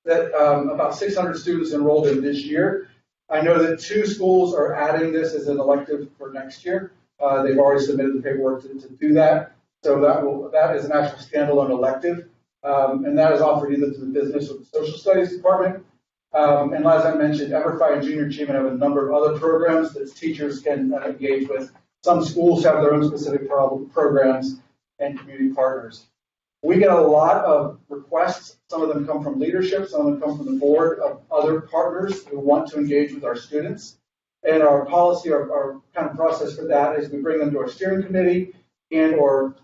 that about 600 students enrolled in this year. I know that 2 schools are adding this as an elective for next year. They've already submitted the paperwork to do that. So that is an actual standalone elective, and that is offered either through the business or the social studies department. And as I mentioned, EverFi and Junior Achievement have a number of other programs that teachers can engage with. Some schools have their own specific programs, and community partners. We get a lot of requests. Some of them come from leadership, some of them come from the board of other partners who want to engage with our students. And our policy, our kind of process for that is we bring them to our steering committee and or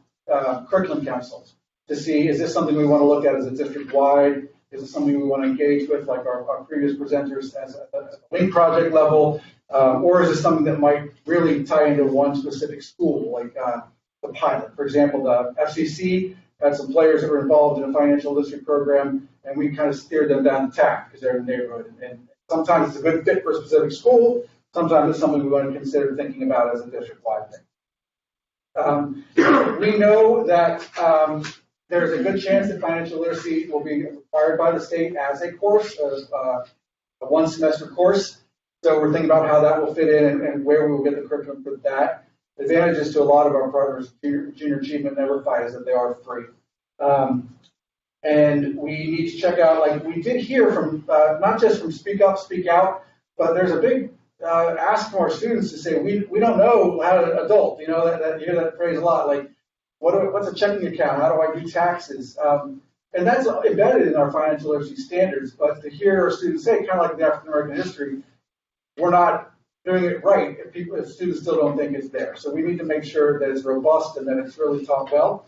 curriculum councils to see, is this something we want to look at as a district-wide? Is it something we want to engage with, like our previous presenters, as a link project level? Or is it something that might really tie into one specific school, like the pilot? For example, the FCC had some players that were involved in a financial literacy program, and we kind of steered them down the track because they're in the neighborhood. And sometimes it's a good fit for a specific school. Sometimes it's something we want to consider thinking about as a district-wide thing. We know that there's a good chance that financial literacy will be required by the state as a course, a one-semester course. So we're thinking about how that will fit in and where we will get the curriculum for that. The advantages to a lot of our partners, Junior Achievement Never Fight, is that they are free. And we need to check out, like we did hear from, not just from Speak Up, Speak Out, but there's a big ask from our students to say, we don't know how to adult, you know, that you hear that phrase a lot, like, what's a checking account? How do I do taxes? And that's embedded in our financial literacy standards, but to hear our students say, kind of like the African American history, we're not doing it right if students still don't think it's there. So we need to make sure that it's robust and that it's really taught well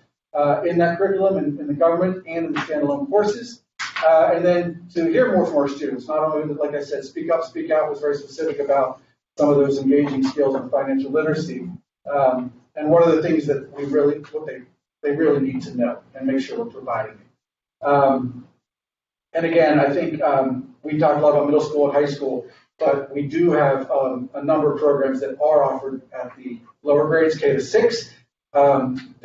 in that curriculum and in the government and in the standalone courses. And then to hear more from our students, not only, like I said, Speak Up, Speak Out was very specific about some of those engaging skills in financial literacy. And one of the things that we really, they really need to know and make sure we're providing it. And again, I think we talked a lot about middle school and high school, but we do have a number of programs that are offered at the lower grades, K to 6. They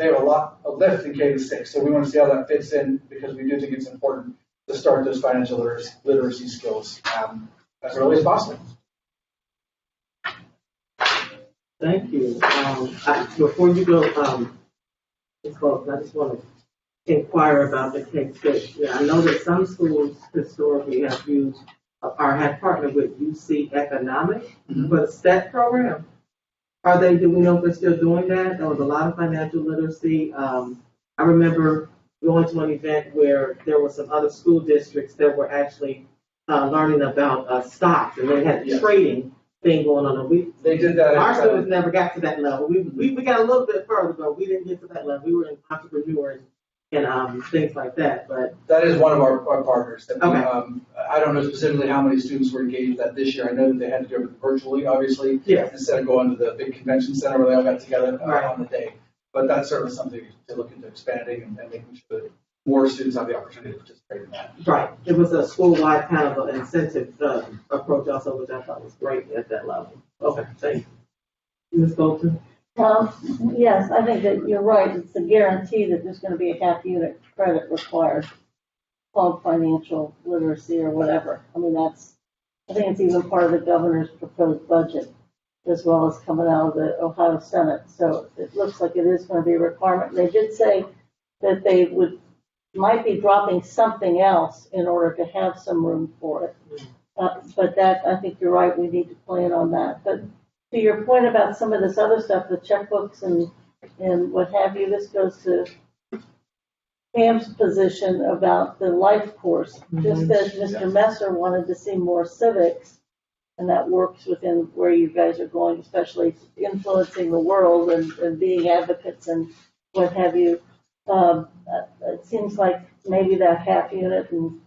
have a lot of lift in K to 6, so we want to see how that fits in because we do think it's important to start those financial literacy skills as early as possible. Thank you. Before you go, I just want to inquire about the K-6. Yeah, I know that some schools historically have used or have partnered with UC Economics for the STEP program. Do we know if they're still doing that? There was a lot of financial literacy. I remember going to an event where there were some other school districts that were actually learning about stocks, and they had the trading thing going on. They did that. Our students never got to that level. We got a little bit further, but we didn't get to that level. We were in entrepreneurs and things like that. But that is one of our partners. That we, okay. I don't know specifically how many students were engaged with that this year. I know that they had to do it virtually, obviously, instead of going to the big convention center where they all got together on the day. But that's certainly something to look into expanding and making sure that more students have the opportunity to participate in that. Right. It was a school-wide kind of an incentive approach also, which I thought was great at that level. Okay, thank you. Ms. Bolton? Yes, I think that you're right. It's a guarantee that there's going to be a half unit credit required called financial literacy or whatever. I mean, I think it's even part of the governor's proposed budget as well as coming out of the Ohio Senate. So it looks like it is going to be a requirement. They did say that they might be dropping something else in order to have some room for it. But that, I think you're right, we need to plan on that. But to your point about some of this other stuff, the checkbooks and what have you, this goes to Pam's position about the life course. Just as Mr. Messer wanted to see more civics, and that works within where you guys are going, especially influencing the world and being advocates and what have you. It seems like maybe that half unit and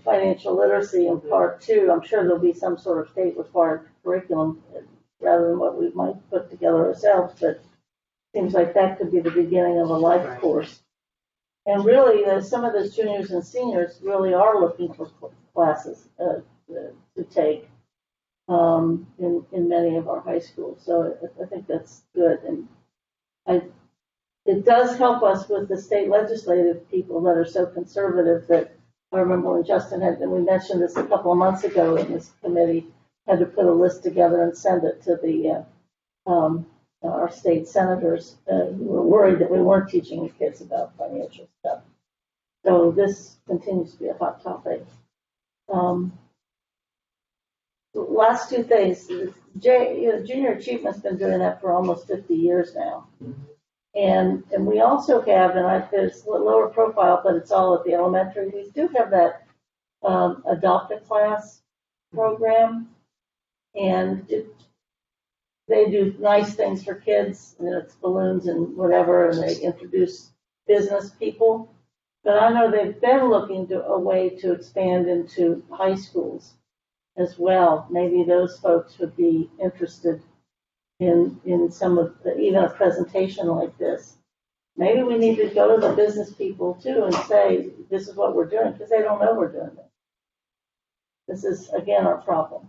financial literacy in part two, I'm sure there'll be some sort of state required curriculum rather than what we might put together ourselves, but it seems like that could be the beginning of a life course. And really, some of those juniors and seniors really are looking for classes to take in many of our high schools. So I think that's good. And it does help us with the state legislative people that are so conservative that I remember when Justin and we mentioned this a couple of months ago in this committee, had to put a list together and send it to the our state senators who were worried that we weren't teaching the kids about financial stuff. So this continues to be a hot topic. Last two things. Junior Achievement's been doing that for almost 50 years now. And we also have, there's a lower profile, but it's all at the elementary. We do have that Adopt a Class program, and they do nice things for kids. And it's balloons and whatever, and they introduce business people. But I know they've been looking to a way to expand into high schools as well. Maybe those folks would be interested in some of even a presentation like this. Maybe we need to go to the business people too and say, this is what we're doing, because they don't know we're doing this. This is, again, our problem.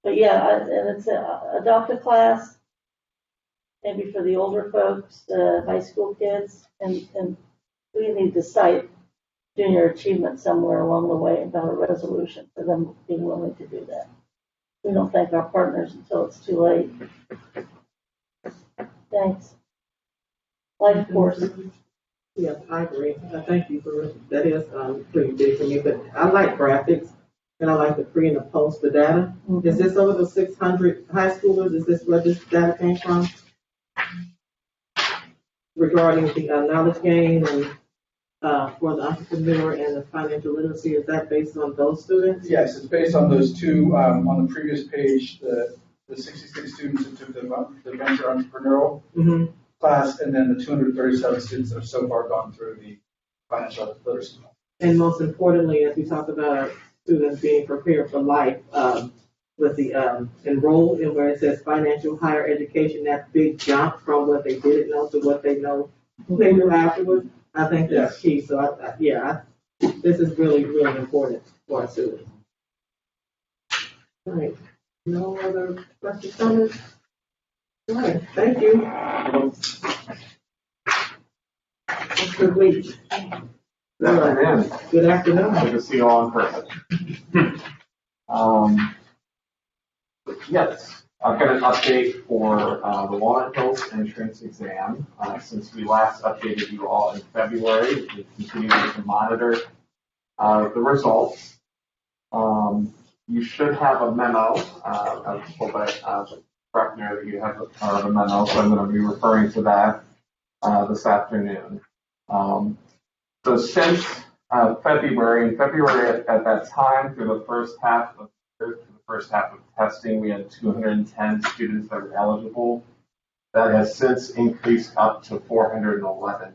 But yeah, and it's Adopt a Class, maybe for the older folks, high school kids, and we need to cite junior achievement somewhere along the way about a resolution for them being willing to do that. We don't thank our partners until it's too late. Thanks. Life course. Yes, I agree. Thank you for that. Is pretty big for me, but I like graphics and I like the pre and the post, the data. Mm-hmm. Is this over the 600 high schoolers? Is this where this data came from? Regarding the knowledge gain and for the entrepreneur and the financial literacy, is that based on those students? Yes, it's based on those two. On the previous page, the 66 students that took the venture entrepreneurial class, and then the 237 students that have so far gone through the financial literacy. And most importantly, as we talk about our students being prepared for life, with the enroll in where it says financial higher education, that big jump from what they didn't know to what they know they knew afterwards, I think that's key. So this is really, really important for our students. All right. No other questions, comments? All right. Thank you. Mr. Leach. Good afternoon. Good to see you all in person. Yes, I've got an update for the Walnut Hills entrance exam. Since we last updated you all in February, we continue to monitor the results. You should have a memo. I was told by the Bruckner that you have the memo, so I'm going to be referring to that this afternoon. So since February at that time, through the first half of testing, we had 210 students that were eligible. That has since increased up to 411.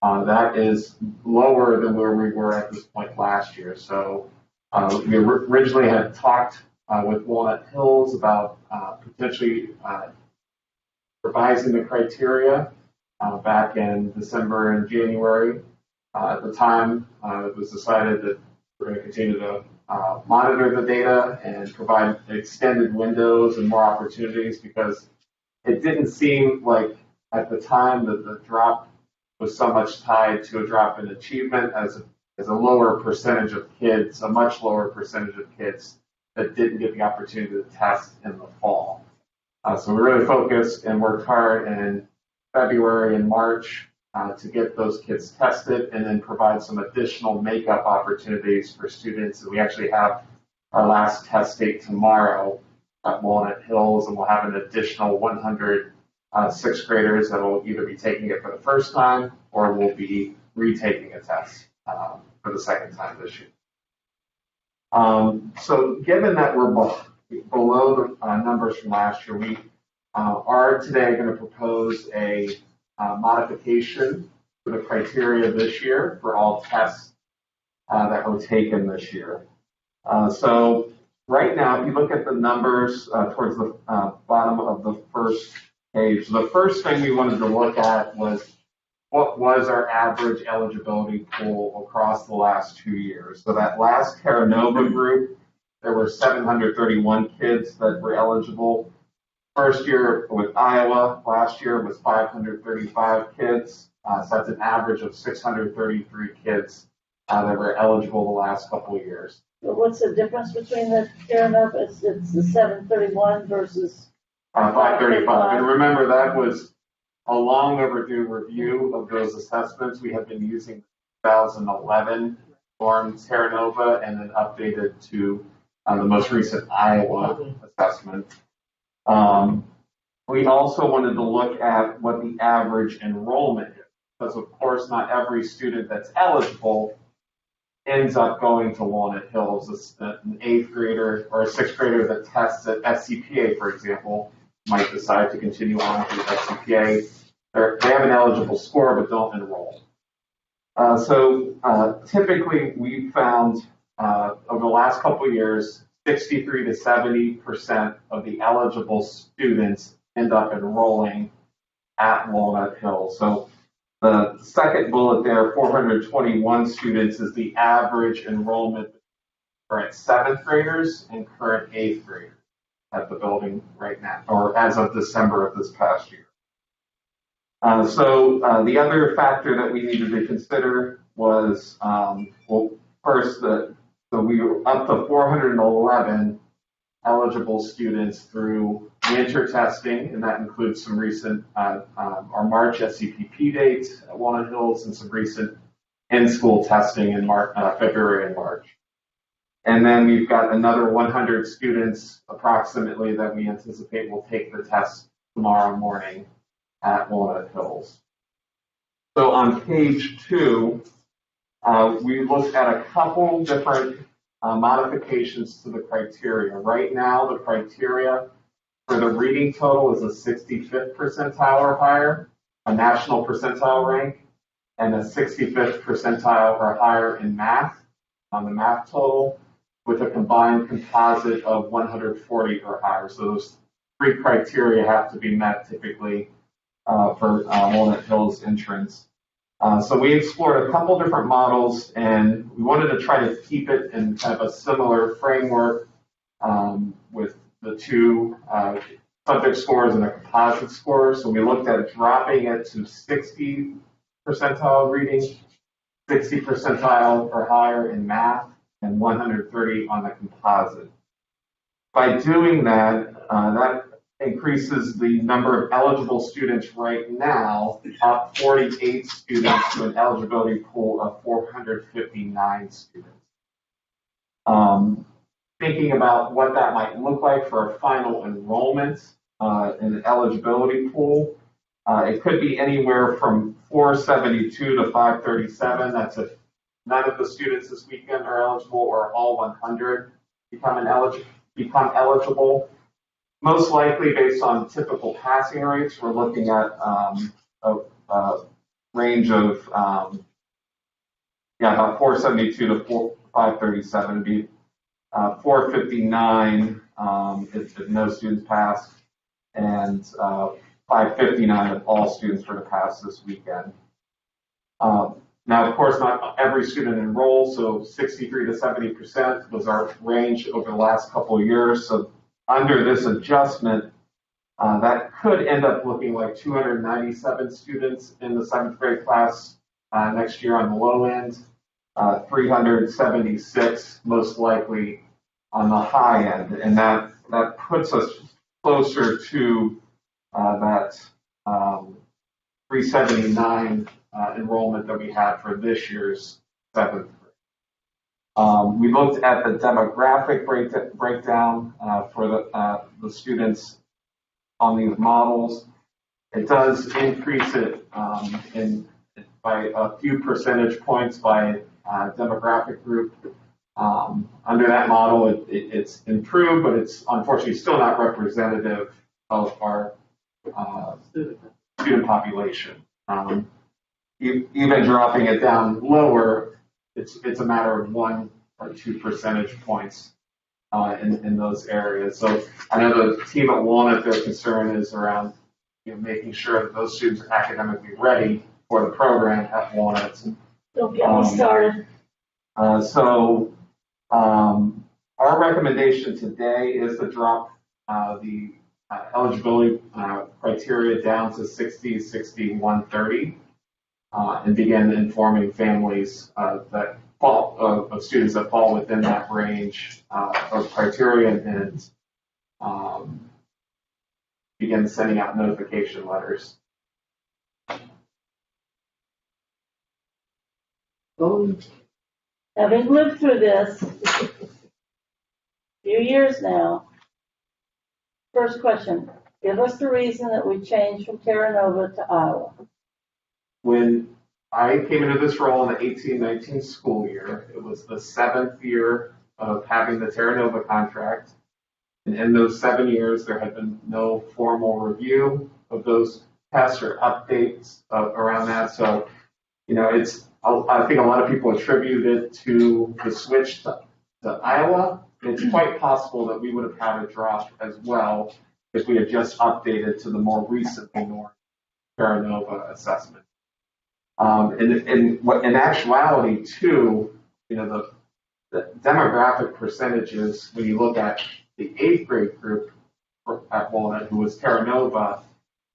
That is lower than where we were at this point last year. So we originally had talked with Walnut Hills about potentially revising the criteria back in December and January. At the time, it was decided that we're going to continue to monitor the data and provide extended windows and more opportunities, because it didn't seem like at the time that the drop was so much tied to a drop in achievement as a lower percentage of kids, a much lower percentage of kids that didn't get the opportunity to test in the fall. So we really focused and worked hard in February and March to get those kids tested and then provide some additional makeup opportunities for students. And we actually have our last test date tomorrow at Walnut Hills, and we'll have an additional 100 sixth graders that will either be taking it for the first time or will be retaking a test for the second time this year. So given that we're below the numbers from last year, we are today going to propose a modification for the criteria this year for all tests that were taken this year. So right now, if you look at the numbers towards the bottom of the first page, the first thing we wanted to look at was what was our average eligibility pool across the last 2 years. So that last Terra group, there were 731 kids that were eligible. First year with Iowa, last year was 535 kids. So that's an average of 633 kids that were eligible the last couple of years. So what's the difference between the Terra? It's the 731 versus 535. And remember, that was a long overdue review of those assessments. We have been using 2011 form Terra Nova and then updated to the most recent Iowa assessment. We also wanted to look at what the average enrollment is, because of course not every student that's eligible ends up going to Walnut Hills. An 8th grader or a 6th grader that tests at SCPA, for example, might decide to continue on to SCPA. They have an eligible score but don't enroll. So typically we found over the last couple of years, 63 to 70% of the eligible students end up enrolling at Walnut Hills. So the second bullet there, 421 students, is the average enrollment for current 7th graders and current 8th graders at the building right now, or as of December of this past year. So the other factor that we needed to consider was, well, first, so we were up to 411 eligible students through winter testing, and that includes some recent, our March SCPP dates at Walnut Hills and some recent in-school testing in February and March. And then we've got another 100 students approximately that we anticipate will take the test tomorrow morning at Walnut Hills. So on page 2, we looked at a couple different modifications to the criteria. Right now, the criteria for the reading total is a 65th percentile or higher, a national percentile rank, and a 65th percentile or higher in math on the math total, with a combined composite of 140 or higher. So those 3 criteria have to be met typically for Walnut Hills entrance. So we explored a couple different models, and we wanted to try to keep it in kind of a similar framework with the 2 subject scores and a composite score. So we looked at dropping it to 60 percentile reading, 60 percentile or higher in math, and 130 on the composite. By doing that, that increases the number of eligible students right now, up 48 students to an eligibility pool of 459 students. Thinking about what that might look like for a final enrollment in an eligibility pool, it could be anywhere from 472 to 537. That's if none of the students this weekend are eligible or all 100 become eligible. Most likely, based on typical passing rates, we're looking at a range of about 472 to 537. It'd be 459 if no students pass, and 559 if all students were to pass this weekend. Now, of course, not every student enrolls, so 63 to 70% was our range over the last couple of years. So under this adjustment, that could end up looking like 297 students in the 7th grade class next year on the low end, 376 most likely on the high end, and that puts us closer to that 379 enrollment that we had for this year's 7th grade. We looked at the demographic breakdown for the students on these models. It does increase it by a few percentage points by demographic group. Under that model, it's improved, but it's unfortunately still not representative of our student population. Even dropping it down lower, it's a matter of 1 or 2 percentage points in those areas. So I know the team at Walnut, their concern is around making sure that those students are academically ready for the program at Walnut. Don't get me started. Our recommendation today is to drop the eligibility criteria down to 60, 60, 130, and begin informing families that of students that fall within that range of criteria, and begin sending out notification letters. Having lived through this a few years now, first question, Give us the reason that we changed from Terra Nova to Iowa. When I came into this role in the 18-19 school year, it was the 7th year of having the Terra Nova contract. And in those 7 years, there had been no formal review of those tests or updates around that. So, I think a lot of people attribute it to the switch to Iowa. It's quite possible that we would have had a drop as well if we had just updated to the more recently normed Terra Nova assessment. In actuality, too, the demographic percentages, when you look at the 8th grade group at Walnut, who was Terra Nova,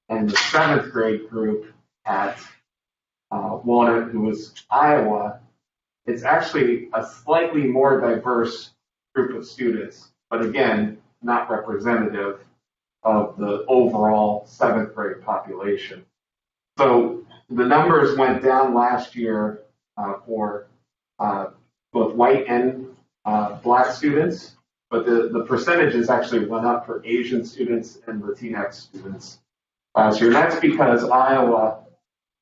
and the 7th grade group at Walnut, who was Iowa, it's actually a slightly more diverse group of students, but again, not representative of the overall 7th grade population. So the numbers went down last year for both white and black students, but the percentages actually went up for Asian students and Latinx students last year. And that's because Iowa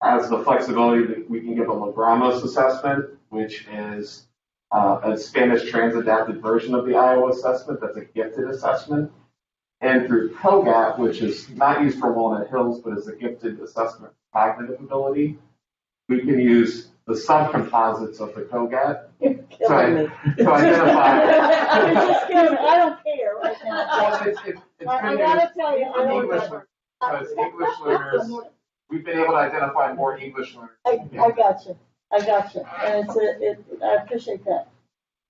has the flexibility that we can give a Logramos assessment, which is a Spanish trans-adapted version of the Iowa assessment. That's a gifted assessment. And through COGAT, which is not used for Walnut Hills, but is a gifted assessment of cognitive ability, we can use the subcomposites of the COGAT to identify. I'm just kidding. I don't care right now. Well, it's I gotta tell you, I don't English, care. because English learners, we've been able to identify more English learners. I got you. And I appreciate that.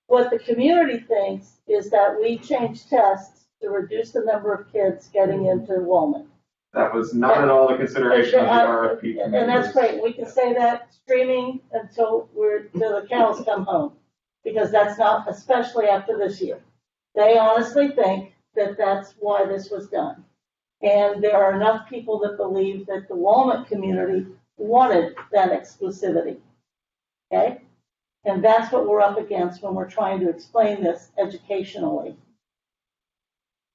What the community thinks is that we changed tests to reduce the number of kids getting into Walnut. That was not at all the consideration of the RFP. And that's great. We can say that streaming until the cows come home, because that's not, especially after this year. They honestly think that that's why this was done. And there are enough people that believe that the Walnut community wanted that exclusivity. Okay? And that's what we're up against when we're trying to explain this educationally.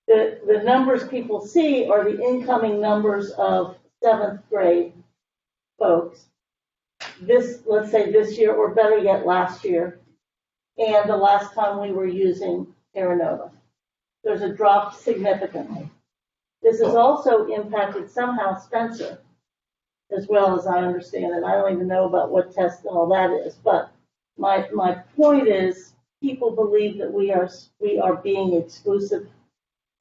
The numbers people see are the incoming numbers of 7th grade folks. Let's say this year, or better yet, last year, and the last time we were using Terra Nova. There's a drop significantly. This has also impacted somehow Spencer, as well as I understand it. I don't even know about what test and all that is, but my point is, people believe that we are being exclusive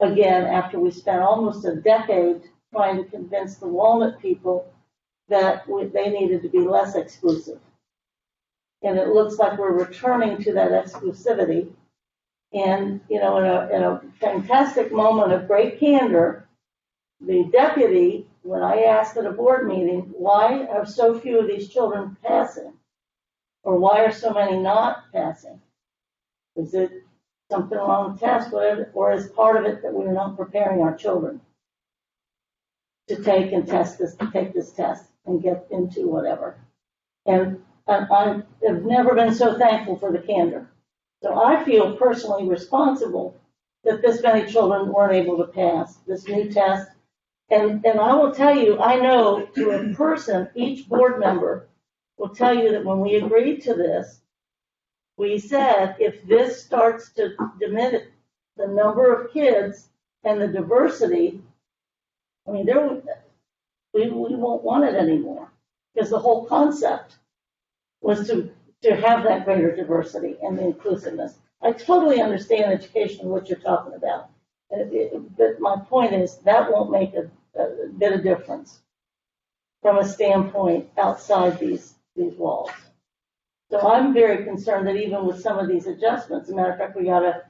again after we spent almost a decade trying to convince the Walnut people that they needed to be less exclusive. And it looks like we're returning to that exclusivity. And, in a fantastic moment of great candor, the deputy, when I asked at a board meeting, why are so few of these children passing? Or why are so many not passing? Is it something wrong with the test, or is part of it that we're not preparing our children to take this test and get into whatever? And I have never been so thankful for the candor. So I feel personally responsible that this many children weren't able to pass this new test. And I will tell you, I know to a person, each board member will tell you that when we agreed to this, we said, if this starts to diminish the number of kids and the diversity, I mean, we won't want it anymore, because the whole concept was to have that greater diversity and the inclusiveness. I totally understand education and what you're talking about, but my point is that won't make a bit of difference from a standpoint outside these walls. So I'm very concerned that even with some of these adjustments, as a matter of fact, we got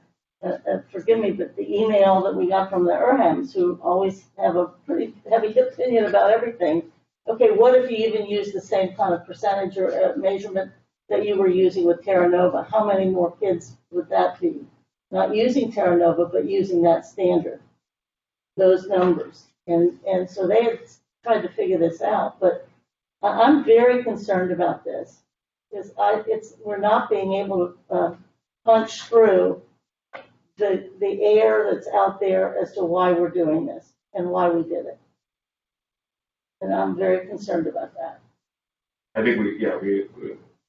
forgive me, but the email that we got from the Urhams, who always have a pretty heavy opinion about everything. Okay, what if you even use the same kind of percentage or measurement that you were using with Terra Nova? How many more kids would that be? Not using Terra Nova, but using that standard, those numbers. And so they had tried to figure this out, but I'm very concerned about this, because we're not being able to punch through the air that's out there as to why we're doing this. and why we did it. And I'm very concerned about that. I think we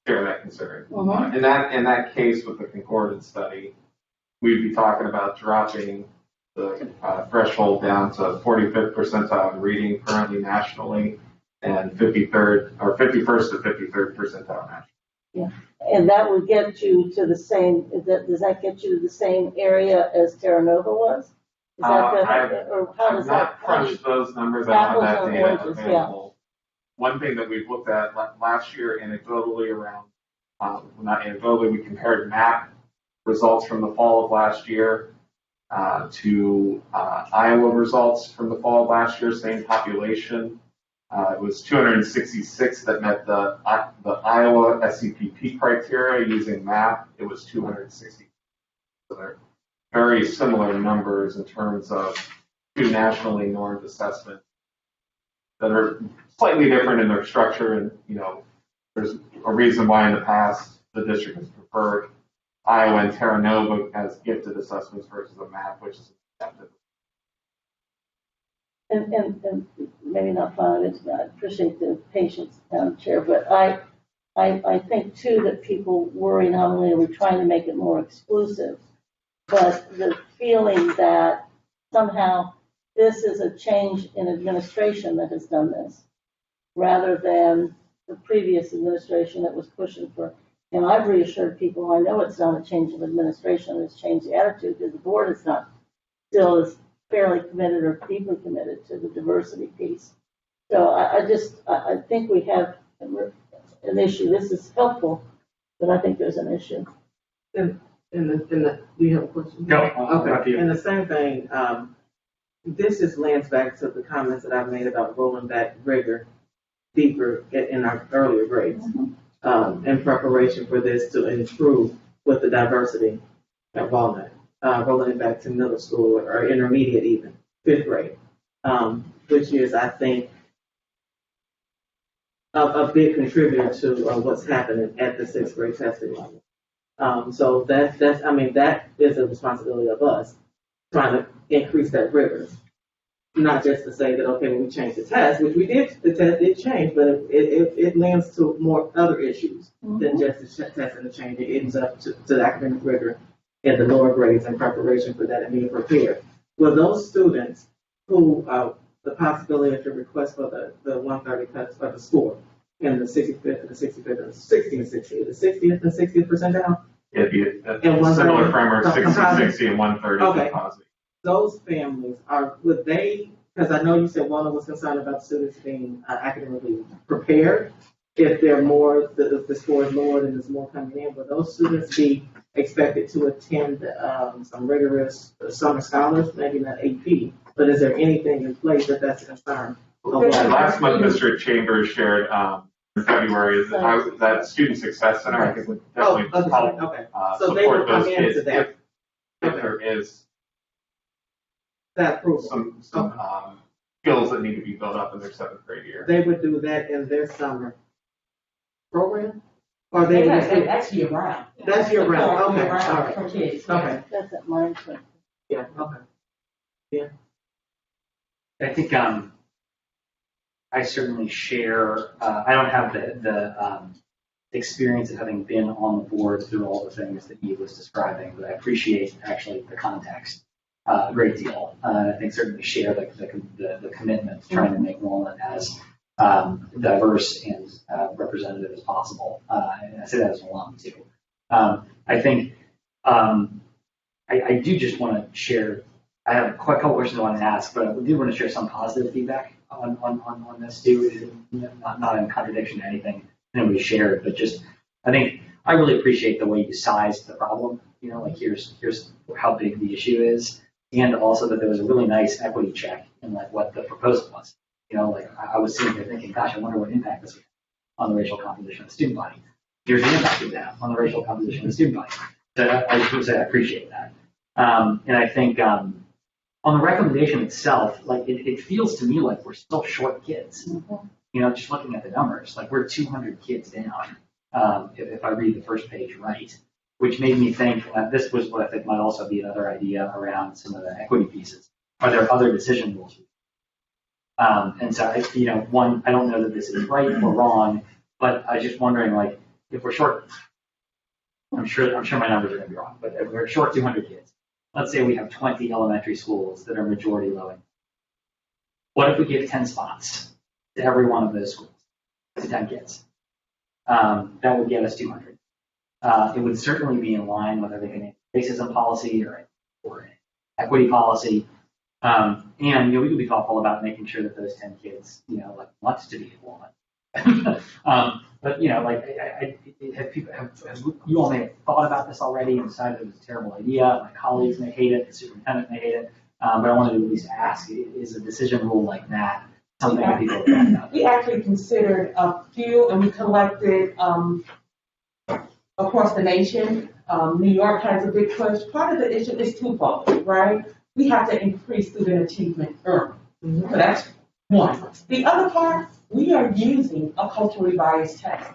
share that concern. Mhm. In that case with the concordance study, we'd be talking about dropping the threshold down to 45th percentile in reading currently nationally, and 53rd or 51st to 53rd percentile nationally. Yeah, and that would get you to the same, does that get you to the same area as Terra Nova was? Is that or how I've does not that? how do you- crunched those numbers. I don't Apples have that and data oranges, available. One thing that we've looked at last year anecdotally around, not anecdotally, we compared MAP results from the fall of last year to Iowa results from the fall of last year, same population. It was 266 that met the Iowa SCPP criteria using MAP. It was 260. So they're very similar numbers in terms of two nationally normed assessments that are slightly different in their structure. And, there's a reason why in the past the district has preferred Iowa and Terra Nova as gifted assessments versus a MAP, which is accepted. And maybe not finally, I appreciate the patience, Madam Chair, but I think too that people worry not only are we trying to make it more exclusive, but the feeling that somehow this is a change in administration that has done this, rather than the previous administration that was pushing for. And I've reassured people, I know it's not a change of administration, it's changed the attitude, because the board is not still as fairly committed or deeply committed to the diversity piece. So I think we have an issue. This is helpful, but I think there's an issue. Do you have a question? No. Okay. And the same thing, this just lands back to the comments that I've made about rolling back rigor deeper in our earlier grades, in preparation for this to improve with the diversity involvement. Rolling it back to middle school or intermediate even, 5th grade, which is, I think, a big contributor to what's happening at the 6th grade testing level. So that is a responsibility of us, trying to increase that rigor. Not just to say that, okay, when we changed the test, which we did, the test did change, but it lands to more other issues than just the test and the change. It ends up to the academic rigor in the lower grades in preparation for that and being prepared. Well, those students who, the possibility to request for the 130 cuts for the score in the 65th and the 65th and 60th and 60th, the 60th and 60th percentile? It'd be a similar framework, 60, 60, and 130 okay. composite. Those families would they, because I know you said one was concerned about students being academically prepared. If they're more, if the score is lower and there's more coming in, will those students be expected to attend some rigorous summer scholars, maybe not AP, but is there anything in place that's a concern? Last month, Mr. Chambers shared in February that Student Success Center, I think, would definitely help So they would support come those kids into that. if there is that some skills that need to be built up in their 7th grade year. They would do that in their summer program? Or they that's year round. That's year round. Okay. Year round All right. for kids. Okay. That's at mine too. Yeah. Okay. Yeah. I think I certainly share. I don't have the experience of having been on the board through all the things that Eve was describing, but I appreciate actually the context a great deal. I think certainly share the commitment to trying to make Enrollment as diverse and representative as possible. And I say that as an alum too. I think I do just want to share. I have quite a couple questions I want to ask, but I do want to share some positive feedback on this too. Not in contradiction to anything we shared, but just I think I really appreciate the way you sized the problem. Like here's how big the issue is, and also that there was a really nice equity check in like what the proposal was. Like I was sitting there thinking, gosh, I wonder what impact this would have on the racial composition of the student body. Here's the impact of that on the racial composition of the student body. So I just want to say I appreciate that. And I think on the recommendation itself, like it feels to me like we're still short kids. Just looking at the numbers, like we're 200 kids down. If I read the first page right, which made me think this was what I think might also be another idea around some of the equity pieces. Are there other decision rules And so, one, I don't know that this is right or wrong, but I was just wondering, like, if we're short, I'm sure my numbers are going to be wrong, but if we're short 200 kids, let's say we have 20 elementary schools that are majority low income. What if we give 10 spots to every one of those schools, to 10 kids? That would get us 200. It would certainly be in line with everything in racism policy or equity policy. And we could be thoughtful about making sure that those 10 kids, want to be enrollment. But have you all may have thought about this already and decided it was a terrible idea? My colleagues may hate it, the superintendent may hate it, but I wanted to at least ask: is a decision rule like that something that people are talking about? We actually considered a few, and we collected across the nation. New York has a big push. Part of the issue is twofold, right? We have to increase student achievement early. So that's one. The other part, we are using a culturally biased test.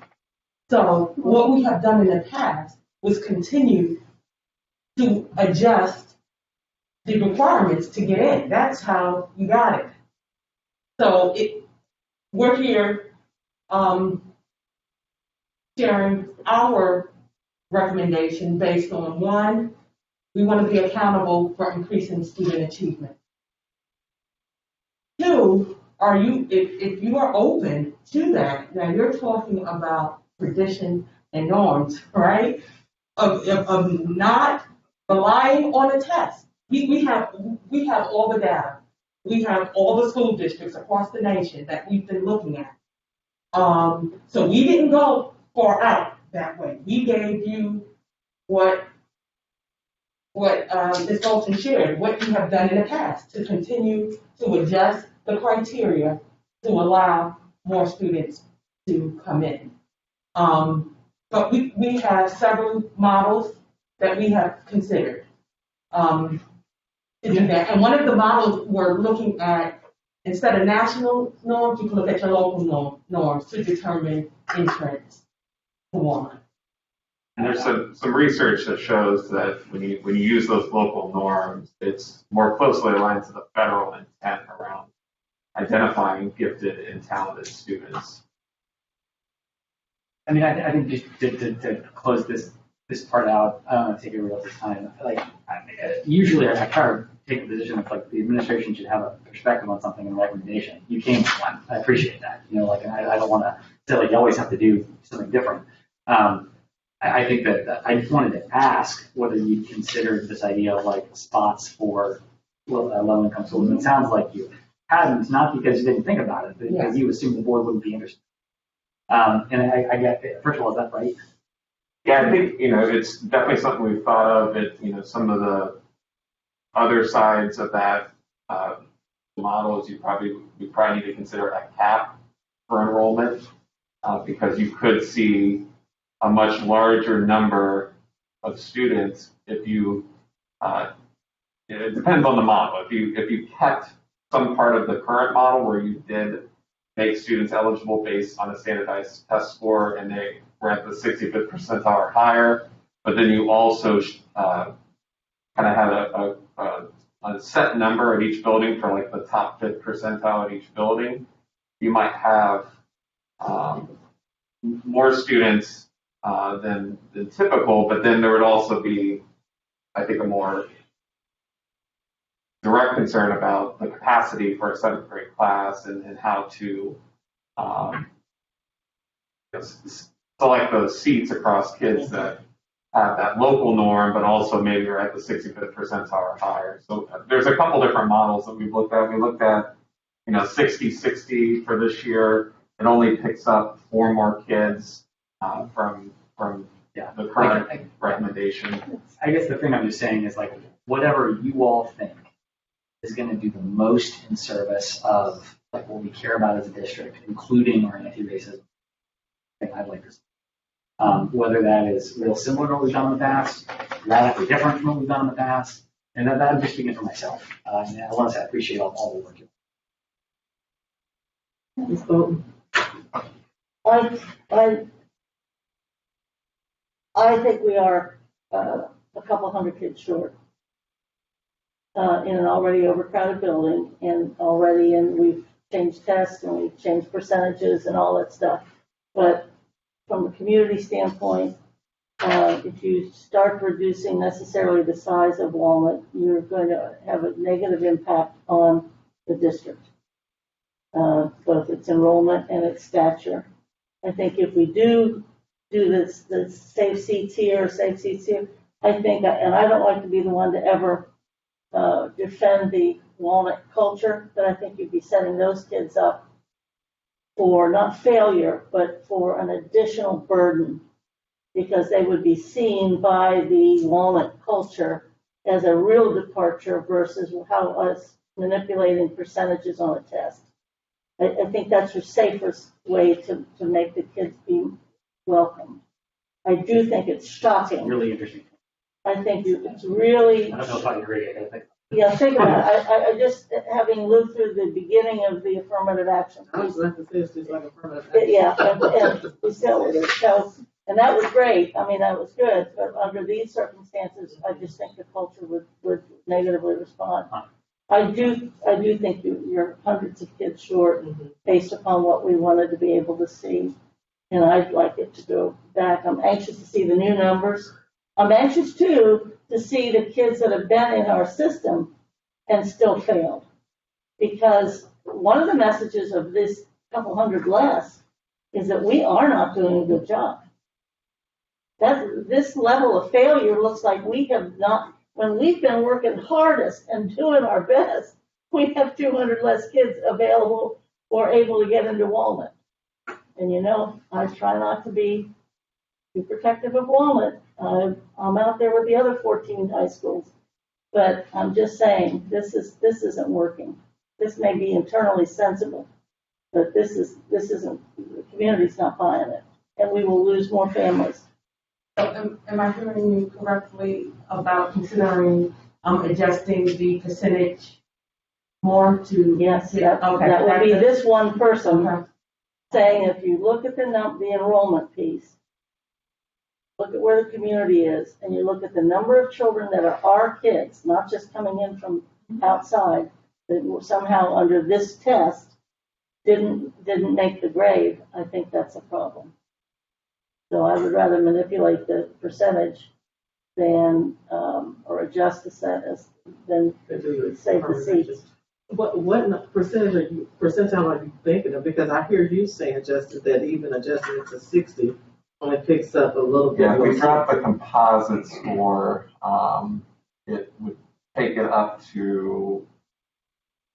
So what we have done in the past was continue to adjust the requirements to get in. That's how you got it. So we're here sharing our recommendation based on one, we want to be accountable for increasing student achievement. Two, if you are open to that, now you're talking about tradition and norms, right? Of not relying on a test. We have all the data. We have all the school districts across the nation that we've been looking at. So we didn't go far out that way. We gave you what Ms. Bolton shared, what you have done in the past to continue to adjust the criteria to allow more students to come in. But we have several models that we have considered to do that. And one of the models we're looking at, instead of national norms, you can look at your local norms to determine entrance to one. And there's some research that shows that when you use those local norms, it's more closely aligned to the federal intent around identifying gifted and talented students. I mean, I think just to close this part out, I don't want to take everybody else's time. Usually I try to take the position of the administration should have a perspective on something and a recommendation. You came with one. I appreciate that. I don't want to say you always have to do something different. I think that I just wanted to ask whether you considered this idea of spots for low-income schools. And it sounds like you hadn't, not because you didn't think about it, but because you assumed the board wouldn't be interested. And I get it. First of all, is that right? Yeah, I think it's definitely something we've thought of. Some of the other sides of that model is we probably need to consider a cap for enrollment because you could see a much larger number of students if you, it depends on the model. If you kept some part of the current model where you did make students eligible based on a standardized test score and they were at the 65th percentile or higher, but then you also kind of had a set number at each building for the top 5th percentile at each building, you might have more students than typical, but then there would also be, I think, a more direct concern about the capacity for a 7th grade class and how to select those seats across kids that have that local norm, but also maybe are at the 65th percentile or higher. So there's a couple different models that we've looked at. We looked at 60-60 for this year. It only picks up 4 more kids from the current recommendation. I guess the thing I'm just saying is whatever you all think is going to do the most in service of what we care about as a district, including our anti-racism thing. I'd like to see. Whether that is real similar to what we've done in the past, radically different from what we've done in the past, and that I'm just speaking for myself. And I want to say I appreciate all the work you do. Ms. Bolton. I think we are a couple hundred kids short in an already overcrowded building, and we've change tests and we change percentages and all that stuff. But from a community standpoint, if you start reducing necessarily the size of Walnut, you're going to have a negative impact on the district, both its enrollment and its stature. I think if we do this safe seats here, I think, and I don't like to be the one to ever defend the Walnut culture, but I think you'd be setting those kids up for not failure, but for an additional burden, because they would be seen by the Walnut culture as a real departure versus how us manipulating percentages on a test. I think that's your safest way to make the kids be welcomed. I do think it's shocking. Really interesting. I think it's really. I don't know if I agree. I think. Yeah, think about it. I just, having lived through the beginning of the affirmative action. I was going to say it's just like affirmative action. Yeah, and we still with it. So, and that was great. I mean, that was good. But under these circumstances, I just think the culture would negatively respond. I do think you're hundreds of kids short based upon what we wanted to be able to see. And I'd like it to go back. I'm anxious to see the new numbers. I'm anxious too to see the kids that have been in our system and still failed. Because one of the messages of this couple hundred less is that we are not doing a good job. That this level of failure looks like we have not, when we've been working hardest and doing our best, we have 200 less kids available or able to get into Walnut. And you know, I try not to be too protective of Walnut. I'm out there with the other 14 high schools, but I'm just saying this isn't working. This may be internally sensible, but this isn't. The community's not buying it, and we will lose more families. So am I hearing you correctly about considering adjusting the percentage more to? Yes, that would be this one person saying, if you look at the enrollment piece, look at where the community is, and you look at the number of children that are our kids, not just coming in from outside, that somehow under this test didn't make the grade, I think that's a problem. So I would rather manipulate the percentage than, or adjust the sentence than save the seats. What percentile are you thinking of? Because I hear you saying, Justin, that even adjusting it to 60 only picks up a little bit. Yeah, we dropped the composite score. It would take it up to,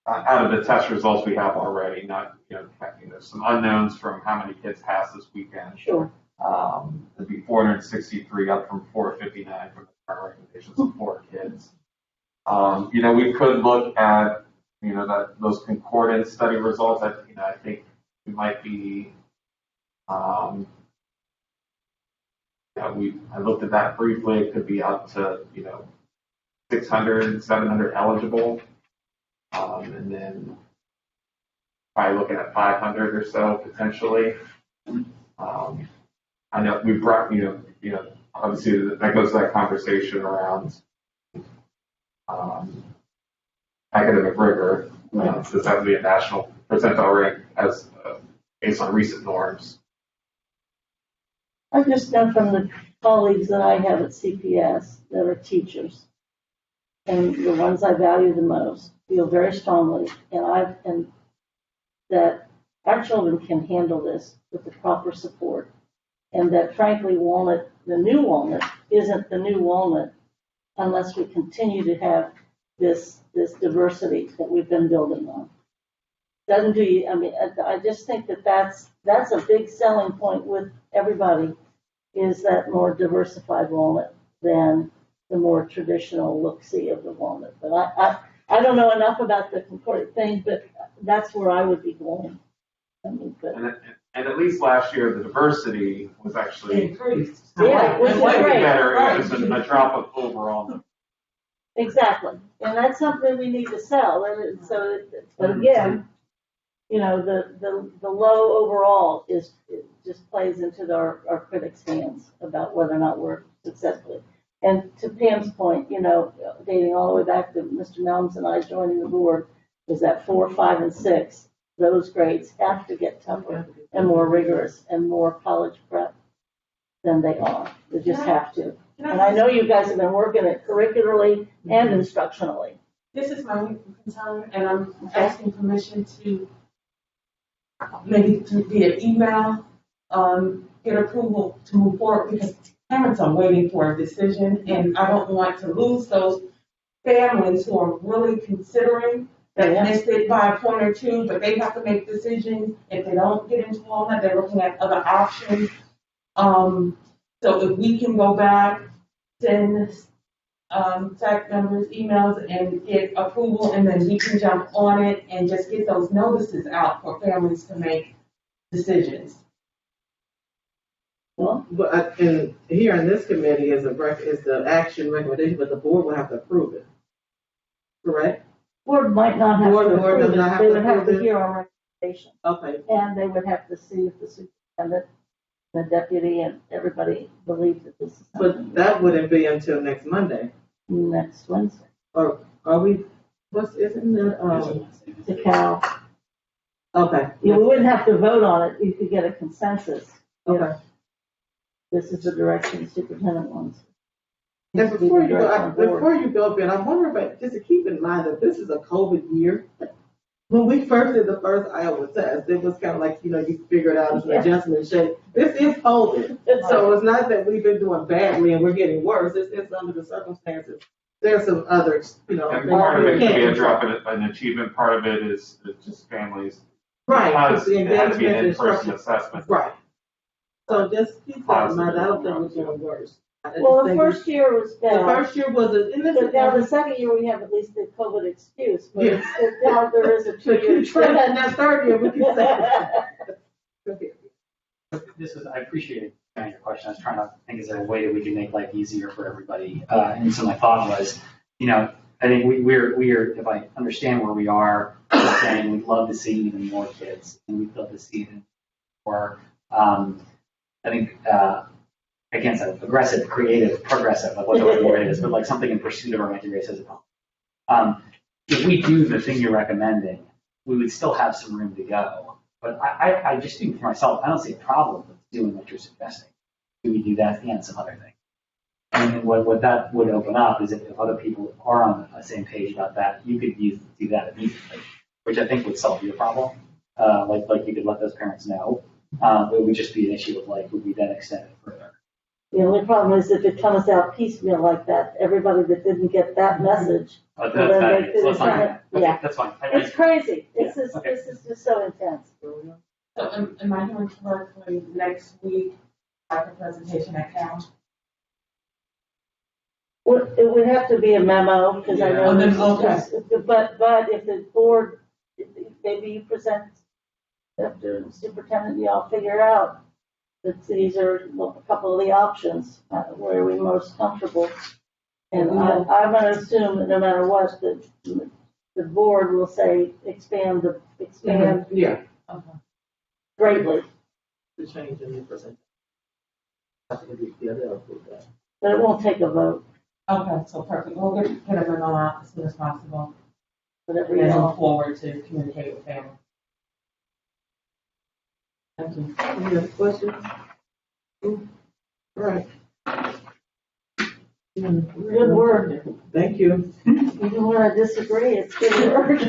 out of the test results we have already, not, there's some unknowns from how many kids passed this weekend. Sure. It'd be 463 up from 459 from the current recommendations of 4 kids. We could look at, those concordance study results. I think we might be, I looked at that briefly. It could be up to, 600, 700 eligible. And then probably looking at 500 or so potentially. I know we brought, obviously that goes to that conversation around academic rigor. Does that be a national percentile rank as based on recent norms? I just know from the colleagues that I have at CPS that are teachers, and the ones I value the most, feel very strongly, and that our children can handle this with the proper support, and that frankly, Walnut, the new Walnut, isn't the new Walnut unless we continue to have this diversity that we've been building on. Doesn't do you? I mean, I just think that's a big selling point with everybody, is that more diversified Walnut than the more traditional look-see of the Walnut. But I don't know enough about the concordant thing, but that's where I would be going. I mean, but. And at least last year, the diversity was actually increased. Yeah, which is great. Better. Right. It was a drop of overall. Exactly, and that's something we need to sell. And so, but again, the low overall it just plays into our critics' hands about whether or not we're successful. And to Pam's point, dating all the way back to Mr. Melms and I joining the board, was that 4, 5, and 6 those grades have to get tougher and more rigorous and more college prep than they are. They just have to. And I know you guys have been working it curricularly and instructionally. This is my concern, and I'm asking permission to maybe via email, get approval to move forward, because parents are waiting for a decision, and I don't want to lose those families who are really considering that missed it by a point or two, but they have to make decisions. If they don't get into enrollment, they're looking at other options. So if we can go back, send fact numbers, emails, and get approval, and then we can jump on it and just get those notices out for families to make decisions. Well, but and here in this committee is the action recommendation, but the board will have to approve it. Correct? Board might not have Board to approve does it. not have They to would have approve to it? hear our recommendation. Okay. And they would have to see if the superintendent, the deputy, and everybody believes that this is something But that wouldn't be until next Monday. next Wednesday. Or are we, isn't The Cal. okay. You wouldn't have to vote on it. You could get a consensus. if Okay. This is the direction the superintendent wants. And Needs to be the direction of the board. before you go, Ben, I wonder about, just to keep in mind that this is a COVID year. When we first did the first Iowa test, it was kind of like, you figure it out as an Yeah. adjustment shape. This is COVID. So it's not that we've been doing badly and we're getting worse. It's under the circumstances. There's some others, And part of it could be a drop in an achievement. Part of it is just families. Right. Because The it had to be an engagement, in-person instruction. assessment. Right. So just keep that in mind. I don't think we're doing worse. I just Well, the think first year was the bad. first year was a, and this But is now the second year, we have at least the COVID excuse. But Yeah. now there is a the 2-year trend, and that third year we can say. This is, I appreciate your question. I was trying to think, is there a way that we can make life easier for everybody? And so my thought was, I think we're, if I understand where we are, we're saying we'd love to see even more kids, and we'd love to see even more, I think, I can't say aggressive, creative, progressive, like what the right word is, but like something in pursuit of our anti-racism. If we do the thing you're recommending, we would still have some room to go. But I just think for myself, I don't see a problem with doing what you're suggesting. Do we do that and some other thing? And what that would open up is if other people are on the same page about that, you could do that immediately, which I think would solve your problem. Like you could let those parents know. It would just be an issue of would we then extend it further? The only problem is if it comes out piecemeal like that, everybody that didn't get that message. But Well, that's then fine. they- So that's fine. yeah. Okay, that's fine. It's crazy. This is okay. just so intense. So am I hearing correctly, next week, like a presentation at Cal? Well, it would have to be a memo, because I know, Yeah. but if the board, maybe you present up to the superintendent, y'all figure out that these are a couple of the options, where we're most comfortable. And I'm gonna assume that no matter what, the board will say expand Yeah. greatly, The change in the percentage. I think yeah, they'll approve that. but it won't take a vote, Okay, so perfect. We'll get a memo out as soon as possible. whatever And you then know. look forward to communicate with families. Thank you. Any other questions? All right. Good work. Thank you. Even when I disagree, it's good work.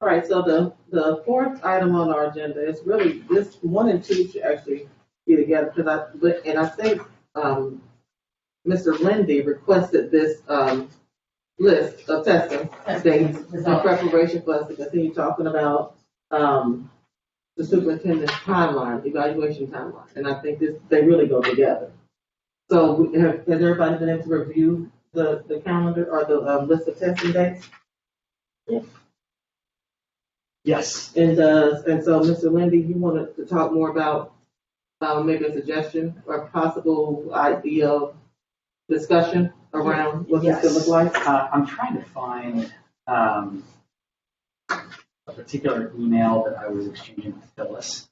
All right, so the fourth item on our agenda is really, this 1 and 2 should actually be together, because I think, Mr. Lindy requested this, list of testing things in preparation for us to continue talking about, the superintendent's timeline, evaluation timeline, and I think they really go together. So has everybody been able to review the calendar or the list of testing dates? Yes. And so, Mr. Lindy, you wanted to talk more about maybe a suggestion or a possible idea of discussion around what this could look like? I'm trying to find a particular email that I was exchanging with Phyllis.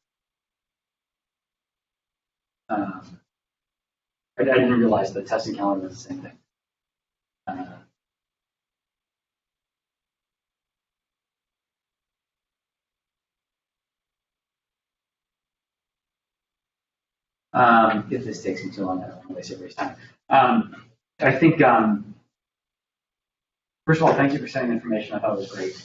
I didn't realize the testing calendar was the same thing. If this takes me too long, I don't want to waste everybody's time. I think, first of all, thank you for sending the information. I thought it was great.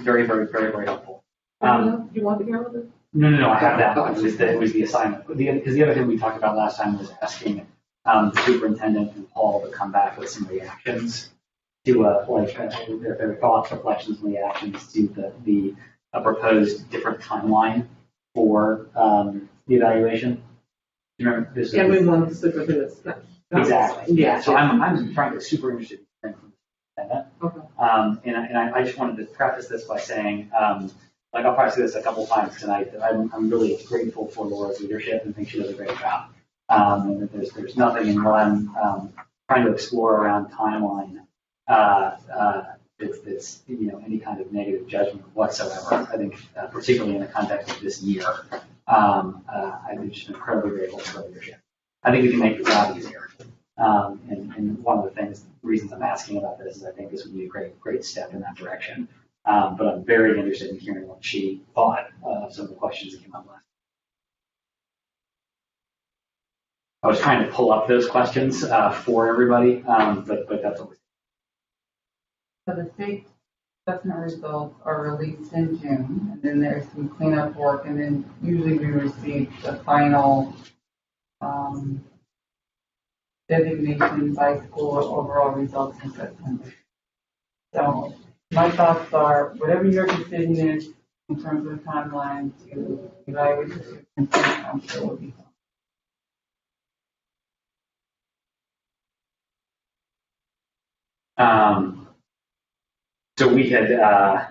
Very, very, very, very helpful. You want the calendar? No, I have that. It was the assignment. Because the other thing we talked about last time was asking the superintendent and Paul to come back with some reactions to their thoughts, reflections, and reactions to the proposed different timeline for the evaluation. You remember this? And we want the superintendent's. Exactly. Yeah. So I'm frankly super interested in hearing from the superintendent. Okay. And I just wanted to preface this by saying, like I'll probably say this a couple times tonight, that I'm really grateful for Laura's leadership and think she does a great job. And that there's nothing in what I'm trying to explore around timeline that's any kind of negative judgment whatsoever. I think particularly in the context of this year, I'm just incredibly grateful for her leadership. I think we can make the job easier. And one of the reasons I'm asking about this is I think this would be a great step in that direction. But I'm very interested in hearing what she thought of some of the questions that came up last. I was trying to pull up those questions for everybody, but that's what we're. So the state assessment results are released in June, and then there's some cleanup work, and then usually we receive the final designation by school overall results in September. So my thoughts are, whatever your decision is in terms of the timeline to evaluate the superintendent, I'm sure will be fine. So we had, I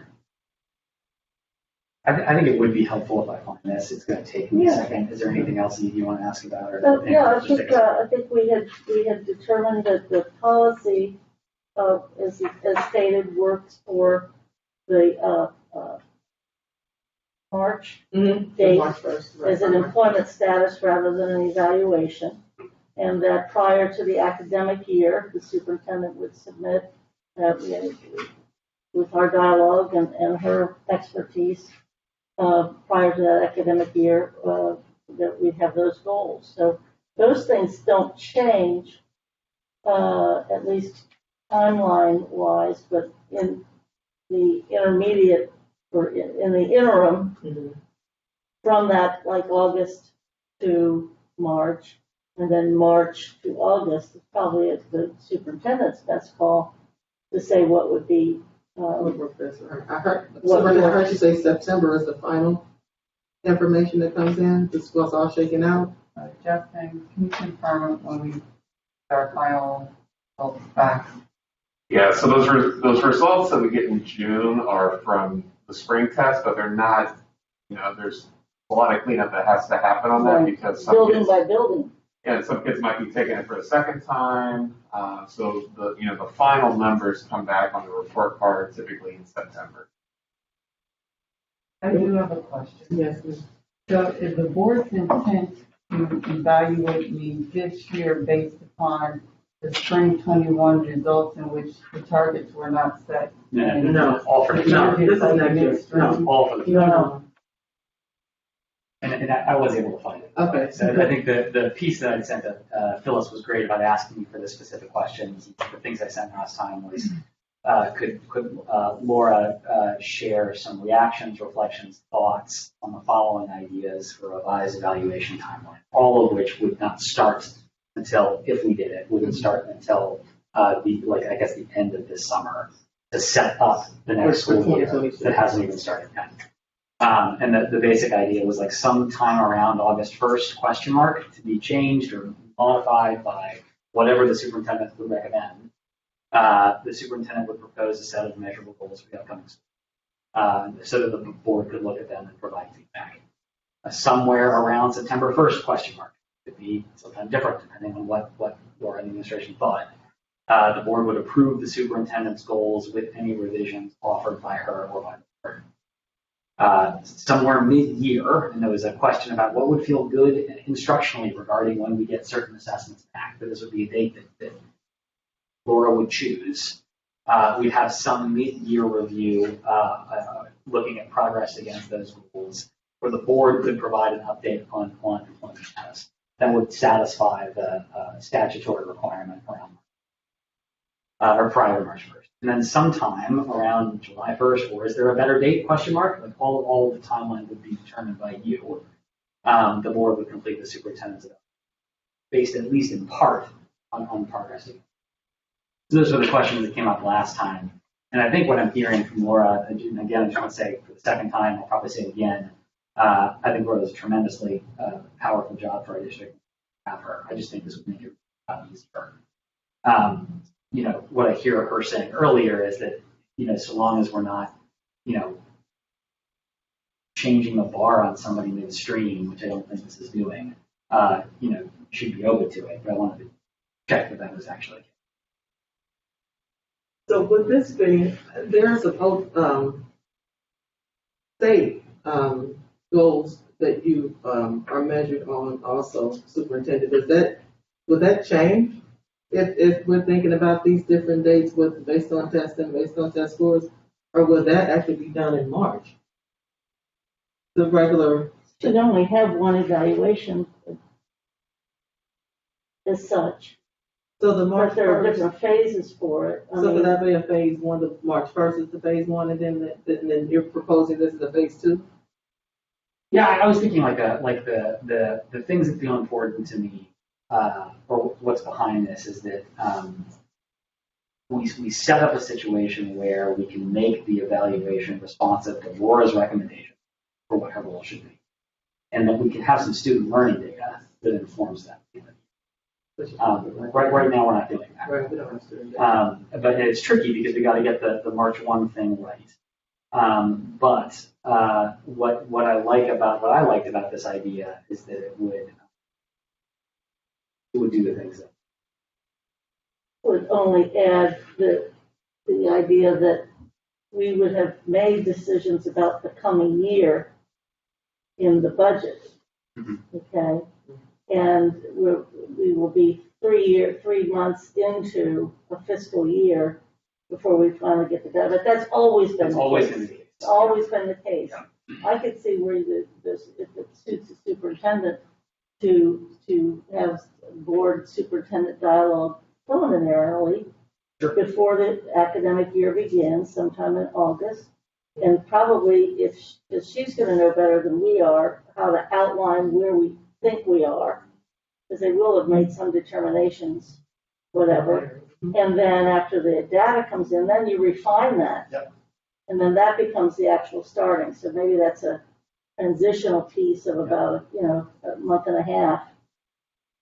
think it would be helpful if I find this. It's going to take me a second. Is there anything else you want to ask about? Or I think we had determined that the policy as stated works for the March date March 1st, right. as an employment status rather than an evaluation, and that prior to the academic year, the superintendent would submit with our dialogue and her expertise prior to that academic year that we have those goals. So those things don't change, at least timeline-wise, but in the intermediate or in the interim, from that, like August to March, and then March to August, it's probably the superintendent's best call to say what would be. I heard you say September is the final information that comes in. This is what's all shaken out. Justin, can you confirm when we get our final results back? Yeah, so those results that we get in June are from the spring test, but they're not, there's a lot of cleanup that has to happen on that because some building kids, by building. Yeah, some kids might be taking it for a second time. So the final numbers come back on the report card typically in September. I do have a question. Yes. So is the board's intent to evaluate me this year based upon the spring 21 results in which the targets were not set? No, all for the No, this is next year. No, all for the no. And I was able to find it. Okay. So I think the piece that I sent to Phyllis was great about asking me for the specific questions. The things I sent last time was, could Laura share some reactions, reflections, thoughts on the following ideas for a revised evaluation timeline, all of which would not start until, if we did it, wouldn't start until the end of this summer to set up the next school year that hasn't even started yet. And the basic idea was like sometime around August 1st, to be changed or modified by whatever the superintendent would recommend. The superintendent would propose a set of measurable goals for the upcoming school, so that the board could look at them and provide feedback. Somewhere around September 1st, could be sometime different depending on what Laura and the administration thought. The board would approve the superintendent's goals with any revisions offered by her or by the board. Somewhere mid-year, and there was a question about what would feel good instructionally regarding when we get certain assessments back, but this would be a date that Laura would choose. We'd have some mid-year review looking at progress against those goals, where the board could provide an update on employment status. that would satisfy the statutory requirement around or prior to March 1st. And then sometime around July 1st, or is there a better date, question mark? Like all of the timeline would be determined by you. The board would complete the superintendent's evaluation, based at least in part on progress. So those are the questions that came up last time. And I think what I'm hearing from Laura, and again, I just want to say for the second time, I'll probably say it again, I think Laura does a tremendously powerful job for our district. Have her. I just think this would make it easier. You know, what I hear her saying earlier is that, you know, so long as we're not, you know, changing the bar on somebody midstream, which I don't think this is doing, you know, should be open to it. But I wanted to check that was actually. So with this be, there's a state goals that you are measured on also, superintendent. Would that change if we're thinking about these different dates based on testing, based on test scores, or would that actually be done in March? The regular. Should only have one evaluation as such. So the March But there are 1st, different phases for it. so could that be a phase one? The March 1st is the phase one, and then you're proposing this is a phase two? Yeah, I was thinking like the things that feel important to me, or what's behind this is that we set up a situation where we can make the evaluation responsive to Laura's recommendation for what her role should be, and that we can have some student learning data that informs that. Right now, we're not doing that. Right, we don't understand that. But it's tricky because we got to get the March 1 thing right. But what I liked about this idea is that it would do the things that Would only add the idea that we would have made decisions about the coming year in the budget. Mm-hmm. Okay, and we will be 3 months into a fiscal year before we finally get together. But that's always been the case. It's always been the case. Yeah. I could see where if it suits the superintendent to have board superintendent dialogue preliminarily before the academic year begins, sometime in August. And probably if she's going to know better than we are how to outline where we think we are, because they will have made some determinations, whatever. And then after the data comes in, then you refine that. Yep. And then that becomes the actual starting. So maybe that's a transitional piece of about, a month and a half.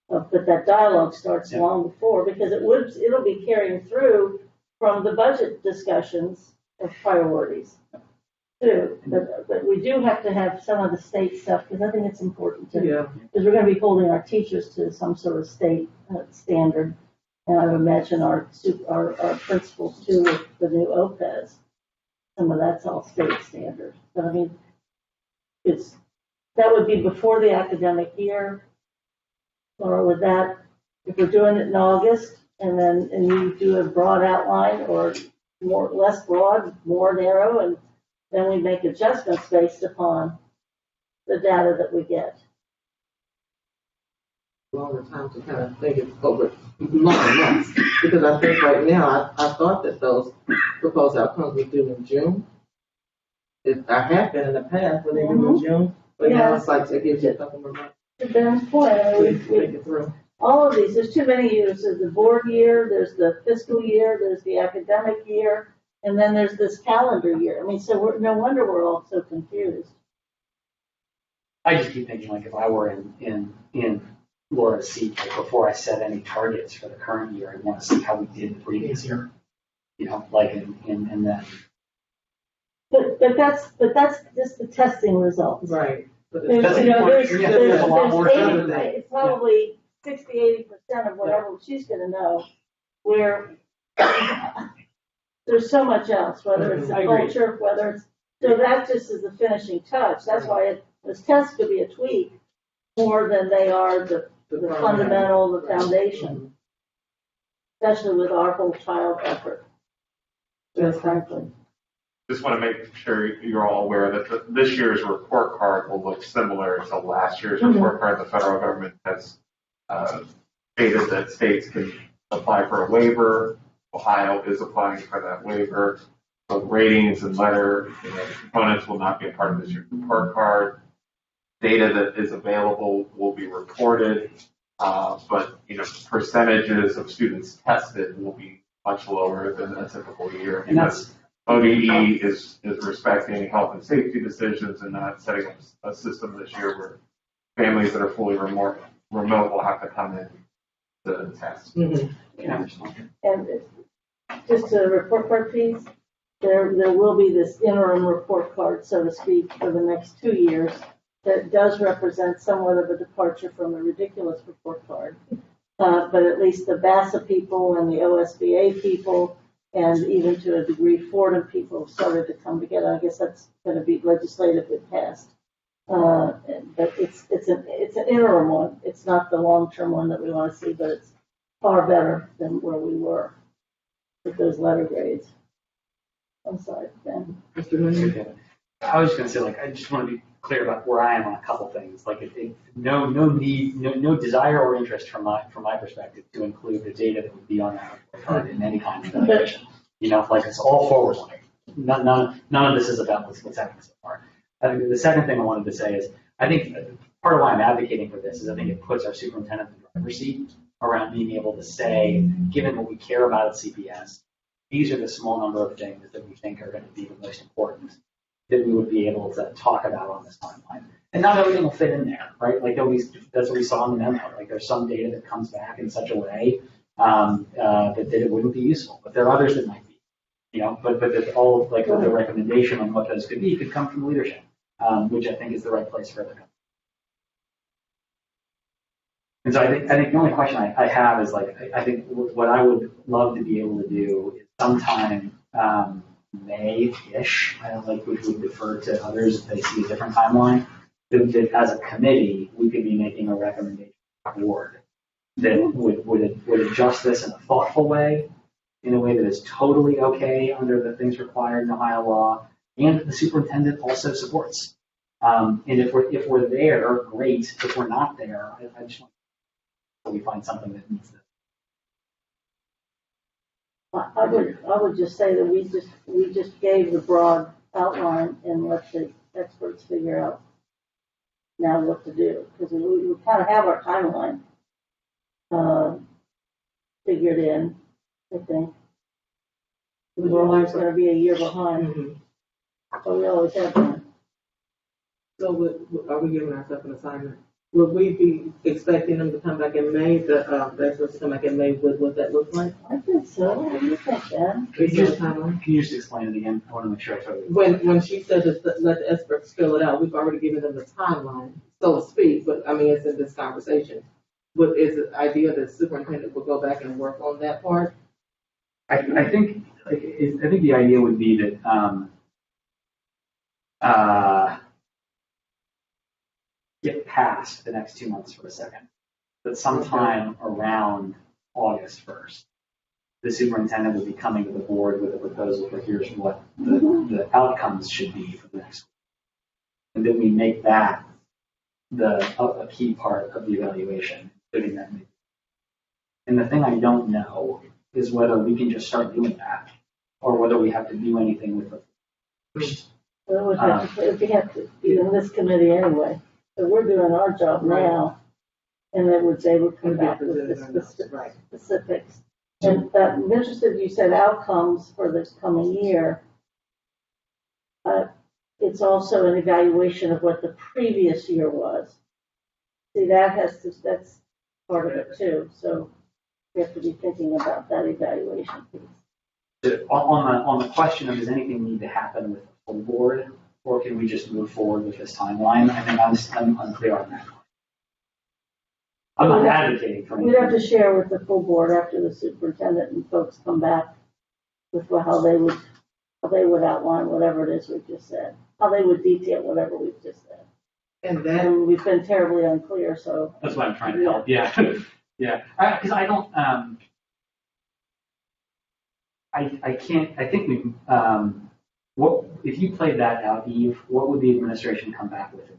But that dialogue starts long before, because it'll be carrying through from the budget discussions of priorities too. But we do have to have some of the state stuff, because I think it's important too. Yeah. Because we're going to be holding our teachers to some sort of state standard. And I would imagine our principals too with the new OPES. Some of that's all state standard. But I mean, that would be before the academic year. Or would that, if we're doing it in August, and you do a broad outline, or less broad, more narrow, and then we make adjustments based upon the data that we get. Longer time to kind of think it over longer months, because I think right now I thought that those proposed outcomes were due in June. I have been in the past when they do in June, but now it's like it gives you a couple more months. Ben's point, all of these, there's too many years. There's the board year, there's the fiscal year, there's the academic year, and then there's this calendar year. I mean, so no wonder we're all so confused. I just keep thinking, like, if I were in Laura's seat, like, before I set any targets for the current year, I want to see how we did the previous year. Like in that. But that's just the testing results. Right. But There's a lot more to it. It's probably 60-80% of whatever she's going to know, where there's so much else, whether it's the culture, whether it's, so that just is the finishing touch. That's why those tests could be a tweak more than they are the fundamental, the foundation, especially with our whole child effort. Yes, frankly. Just want to make sure you're all aware that this year's report card will look similar to last year's report card. The federal government has stated that states can apply for a waiver. Ohio is applying for that waiver. So ratings and letter components will not be a part of this year's report card. Data that is available will be reported, but percentages of students tested will be much lower than a typical year. And that's ODE is respecting health and safety decisions and not setting up a system this year where families that are fully remote will have to come in to test. And just a report card piece, there will be this interim report card, so to speak, for the next 2 years that does represent somewhat of a departure from the ridiculous report card. But at least the BASA people and the OSBA people, and even to a degree Fordham people have started to come together. I guess that's going to be legislatively passed. But it's an interim one. It's not the long-term one that we want to see, but it's far better than where we were with those letter grades. I'm sorry, Ben. Mr. Henry? I was just going to say, I just want to be clear about where I am on a couple things. No desire or interest from my perspective to include the data that would be on that report card in any kind of evaluation. It's all forward looking. None of this is about what's happening so far. I think the second thing I wanted to say is, I think part of why I'm advocating for this is I think it puts our superintendent in the driver's seat around being able to say, given what we care about at CPS, these are the small number of things that we think are going to be the most important that we would be able to talk about on this timeline. And not everything will fit in there, right? That's what we saw in the memo. There's some data that comes back in such a way that it wouldn't be useful, but there are others that might be. But that all the recommendation on what those could be could come from leadership, which I think is the right place for it to come. And so I think the only question I have is I think what I would love to be able to do is sometime May-ish, which would defer to others if they see a different timeline, that as a committee we could be making a recommendation to the board that would adjust this in a thoughtful way, in a way that is totally okay under the things required in Ohio law, and the superintendent also supports. And if we're there, great. If we're not there, I just want we find something that meets this. I would just say that we just gave the broad outline and let the experts figure out now what to do, because we kind of have our timeline figured in. I think we're always going to be a year behind, but we always have been. So are we giving ourselves an assignment? Would we be expecting them to come back in May, the experts to come back in May, what that looks like? I think so. What do you think, Dan? Can you just explain it again? I want to make sure I totally. When she said let the experts fill it out, we've already given them the timeline, so to speak, but it's in this conversation. But is the idea that the superintendent will go back and work on that part? I think the idea would be that get past the next 2 months for a second, but sometime around August 1st, the superintendent will be coming to the board with a proposal for here's what the outcomes should be for the next week. And then we make that a key part of the evaluation, including that. And the thing I don't know is whether we can just start doing that, or whether we have to do anything with it first. Well, we have to be in this committee anyway. So we're doing our job now, and then they would come back with the specifics. And I'm interested, you said outcomes for this coming year. It's also an evaluation of what the previous year was. See, that's part of it too. So we have to be thinking about that evaluation piece. On the question of does anything need to happen with the full board, or can we just move forward with this timeline? I think I'm unclear on that. I'm not advocating for anything. We'd have to share with the full board after the superintendent and folks come back with how they would outline whatever it is we've just said, how they would detail whatever we've just said. And we've been terribly unclear, so. That's why I'm trying to help. Yeah, yeah. Because I don't. I can't. I think we. What if you played that out, Eve? What would the administration come back with?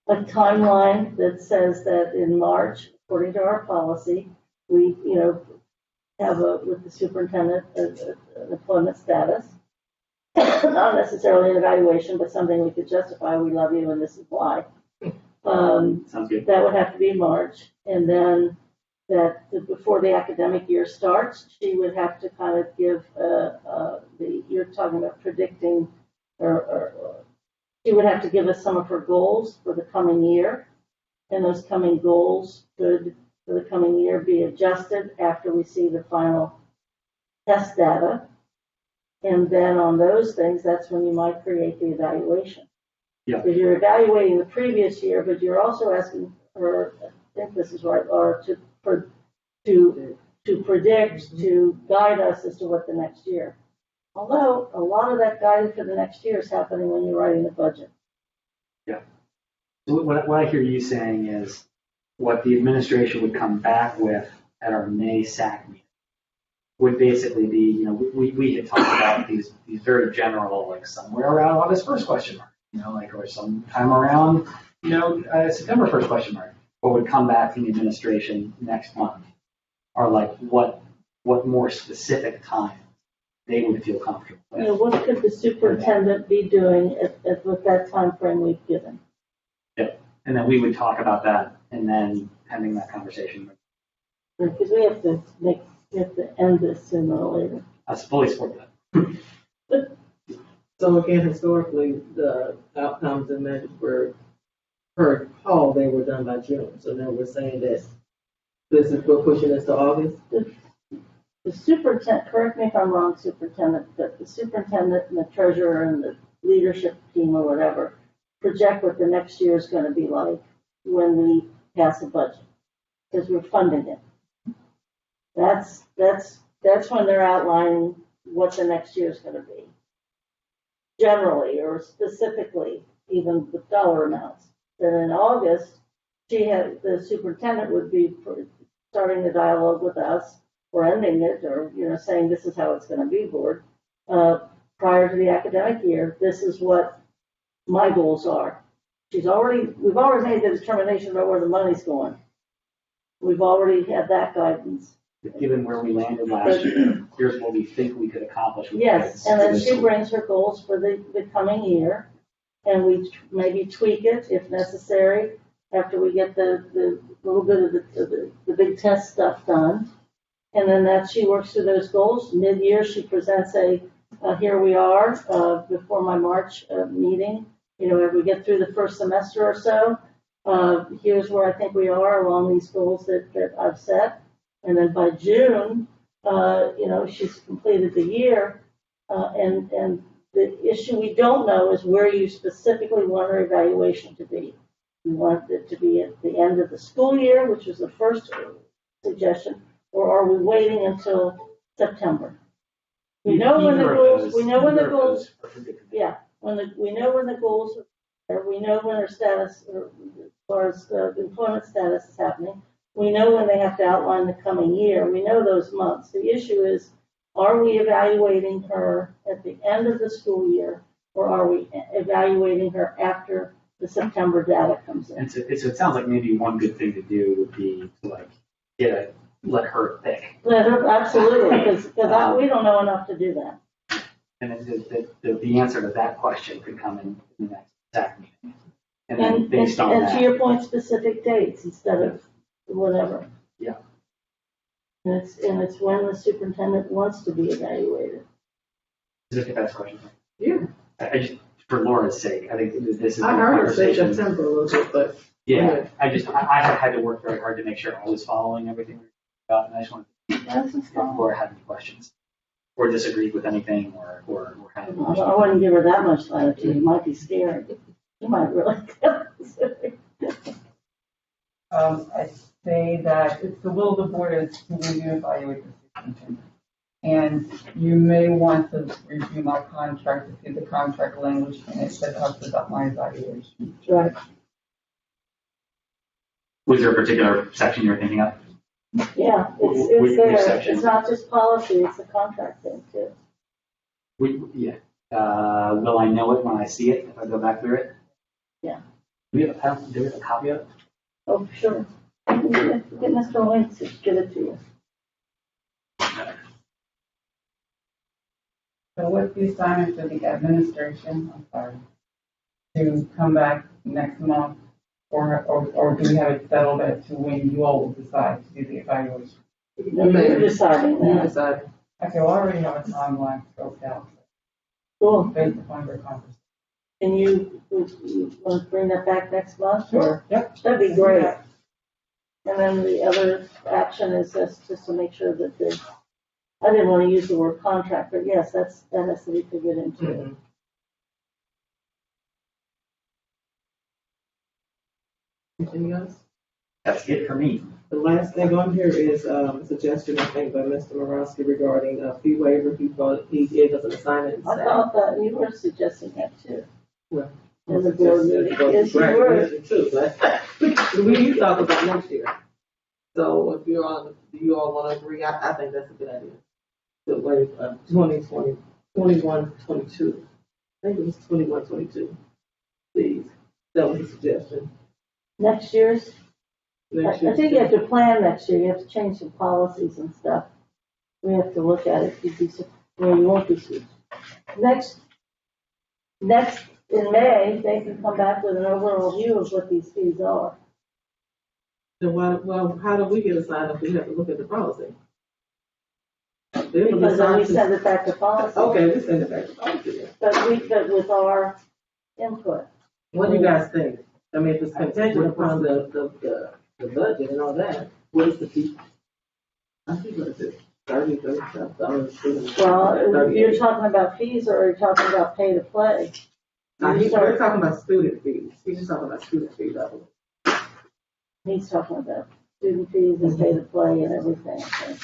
a timeline that says that in March, according to our policy, we, have with the superintendent, an employment status. Not necessarily an evaluation, but something we could justify, we love you and this is why. Sounds good. That would have to be March. And then before the academic year starts, she would have to kind of give you're talking about predicting, or she would have to give us some of her goals for the coming year. And those coming goals could, for the coming year, be adjusted after we see the final test data. And then on those things, that's when you might create the evaluation. Yeah. Because you're evaluating the previous year, but you're also asking her, I think this is right, Laura, to predict, to guide us as to what the next year. Although a lot of that guidance for the next year is happening when you're writing the budget. Yeah. So what I hear you saying is what the administration would come back with at our May SAC meeting would basically be, we had talked about these very general, like somewhere around August 1st question mark, or sometime around, September 1st question mark. What would come back from the administration next month are like what more specific time they would feel comfortable with. What could the superintendent be doing with that time frame we've given? Yep. And then we would talk about that and then having that conversation. Because we have to end this sooner or later. I fully support that. So again, historically, the outcomes and measures were per call, they were done by June. So now we're saying that we're pushing this to August. The superintendent, correct me if I'm wrong, superintendent, but the superintendent and the treasurer and the leadership team or whatever project what the next year is going to be like when we pass a budget, because we're funding it. That's when they're outlining what the next year is going to be, generally or specifically, even with dollar amounts. Then in August, the superintendent would be starting the dialogue with us, or ending it, or saying this is how it's going to be, board. Prior to the academic year, this is what my goals are. We've already made the determination about where the money's going. We've already had that guidance. Given where we landed last year, here's what we think we could accomplish with Yes, and then she brings her goals for the coming year, and we maybe tweak it if necessary after we get the little bit of the big test stuff done. And then she works through those goals. Mid-year, she presents here we are before my March meeting. If we get through the first semester or so, here's where I think we are along these goals that I've set. And then by June, she's completed the year. And the issue we don't know is where you specifically want her evaluation to be. You want it to be at the end of the school year, which was the first suggestion, or are we waiting until September? We know when the goals. We know when the goals. Yeah, we know when the goals are. We know when her status, as far as employment status, is happening. We know when they have to outline the coming year. We know those months. The issue is, are we evaluating her at the end of the school year, or are we evaluating her after the September data comes in? And so it sounds like maybe one good thing to do would be to let her pick. Let her, absolutely, because we don't know enough to do that. And then the answer to that question could come in the next SAC meeting. And then based on that. And to your point, specific dates instead of whatever. Yeah. And it's when the superintendent wants to be evaluated. Is this the best question? Yeah. I just, for Laura's sake, I think this is I a heard her say conversation. September a little bit, but. Yeah, I have had to work very hard to make sure I was following everything we were about, and I just wanted to see if Laura had any questions or disagreed with anything or had any questions. I wouldn't give her that much latitude. It might be scary. You might really. I say that it's the will of the board is to review and evaluate the superintendent. And you may want to review my contract to see the contract language and it said about my evaluation. Right. Was there a particular section you were thinking of? Yeah, Which it's there. section? It's not just policy, it's a contract thing too. Will I know it when I see it if I go back through it? Yeah. Do we have a copy of it? Oh, sure. Get Mr. Lynch to give it to you. So what's the assignment for the administration, I'm sorry, to come back next month? Or do we have it settled as to when you all will decide to do the evaluation? You're deciding You that. decide. Okay, well, I already have a timeline scoped out Cool. based upon your conversation. Can you want to bring that back next month or? Yep. That'd be great. And then the other action is just to make sure that I didn't want to use the word contract, but yes, that has to be figured into it. Mhm. Anything else? That's it for me. The last thing on here is a suggestion, I think, by Mr. Morosky regarding a fee waiver. He gave us an assignment. I thought that you were suggesting that too. Well, In the board meeting. Yes, you were. graduation too, but you talk about next year. So if do you all want to agree? I think that's a good idea. The waive 2020, 21, 22. I think it was 21, 22. Please, that was a suggestion. Next year's? Next I think you year. have to plan next year. You have to change some policies and stuff. We have to look at it. You won't be sued. Next, in May, they can come back with an overall view of what these fees are. Then well, how do we get assigned if we have to look at the policy? They will Because then we decide to- send it back to policy. Okay, we send it back to policy then. But with our input. What do you guys think? I mean, if it's contingent upon the budget and all that, what is the fee? I think what is it, $35. Well, you're talking about fees or are you talking about pay to play? We're talking about student fees. He's just talking about student fees, I believe. He's talking about student fees and pay to play and everything. So.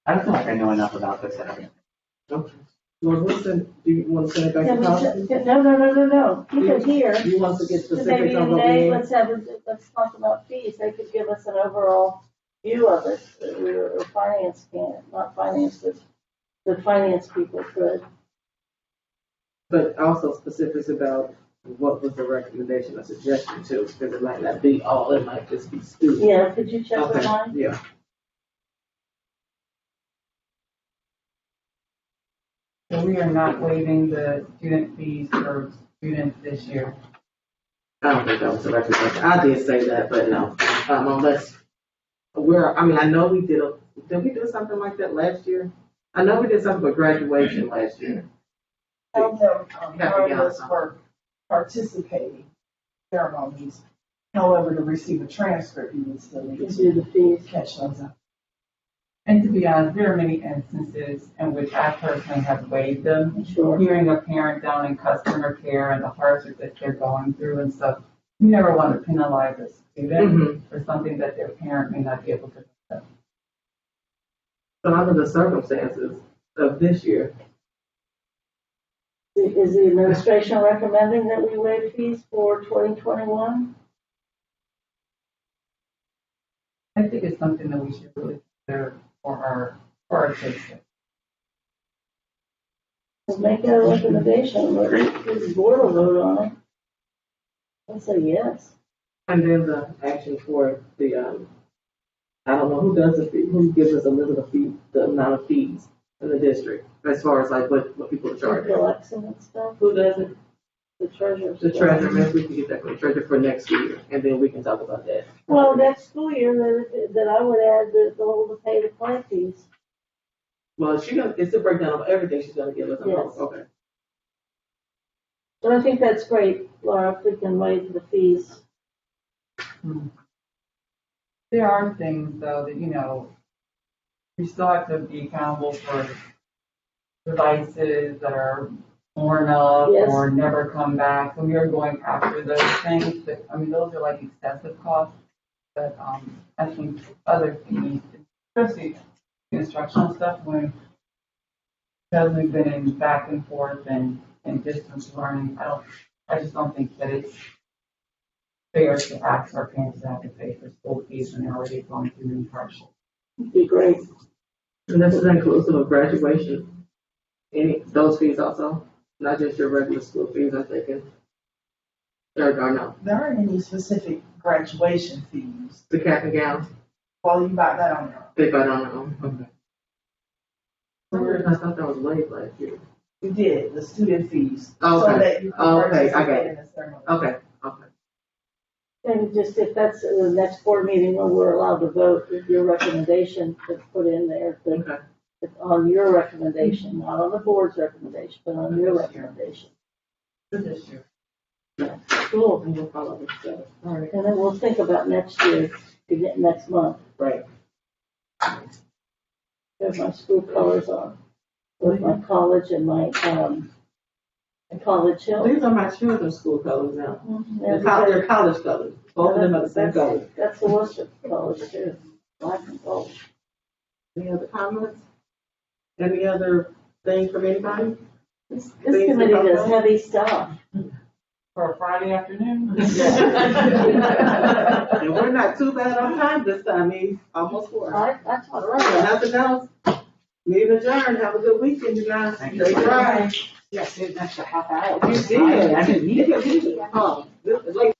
I don't feel like I know enough about this. Okay. Well, do you want to send it back to policy? No. Keep it here. You want to get So maybe specific on in what May, we let's talk about fees. They could give us an overall view of it. Or finance can't, not finance, but the finance people could. but also specifics about what was the recommendation or suggestion too, because it might not be all, it might just be student. Yeah, could you check with Okay, mine? yeah. So we are not waiving the student fees for students this year. I don't think that was the recommendation. I did say that, but no, unless I know we did we do something like that last year? I know we did something with graduation last year. Tell them, Yeah, we got regardless some. for participating ceremonies. However, to receive a transcript, you would still need To do the fees. catch those up. And to be honest, there are many instances in which I personally have waived them. Sure. Hearing a parent down in customer care and the hardship that they're going through and stuff, you never want to penalize a student for something that their parent may not be able to accept. So under the circumstances of this year, Is the administration recommending that we waive fees for 2021? I think it's something that we should really consider for our kids. We'll make a recommendation, but the board will vote on it. I'll say yes. and then the action for the, I don't know, who does the fee, who gives us a list of the fee, the amount of fees in the district, as far as like what people are charging. Collection and stuff, Who does it? the treasurer. The treasurer, maybe we can get that from the treasurer for next year, and then we can talk about that. Well, next school year, that I would add the whole pay to play fees. Well, it's a breakdown of everything she's gonna give us. Yes. Okay. But I think that's great, Laura, if we can waive the fees. There are things though that, we still have to be accountable for devices that are worn up Yes. or never come back. So we are going after those things, but those are like excessive costs. But I think other fees, especially instructional stuff, because we've been in back and forth and distance learning, I just don't think that it's fair to ask our parents to have to pay for school fees when they're already going through any hardship. It'd be great. And this is inclusive of graduation, those fees also, not just your regular school fees, I'm thinking. Or no? There aren't any specific graduation fees. The cap and gown? Well, you got that on your own. They got on their own, okay. I thought that was waived last year. You did, the student fees. Okay. So that you can Okay, I got participate it. in the ceremony. Okay, okay. And just if that's the next board meeting when we're allowed to vote, if your recommendation to put in there, Okay. it's on your recommendation, not on the board's recommendation, but on your recommendation. This year. Cool. And we'll follow this stuff. All right. And then we'll think about next year, next month, Right. have my school colors on, with my college and my, College Hill. These are my children's school colors now. Yeah, They're college colors. Both of them are the same color. That's the Worcester colors too, black and gold. Any other comments? Any other thing from anybody? This committee does heavy stuff. For a Friday afternoon? And we're not too bad on time this time, almost 4. I All talk right, nothing else? Meeting adjourned. Have a good weekend, you guys. Thank you. Stay dry. Yes, an extra half hour. You did. I didn't need it. Oh, this is like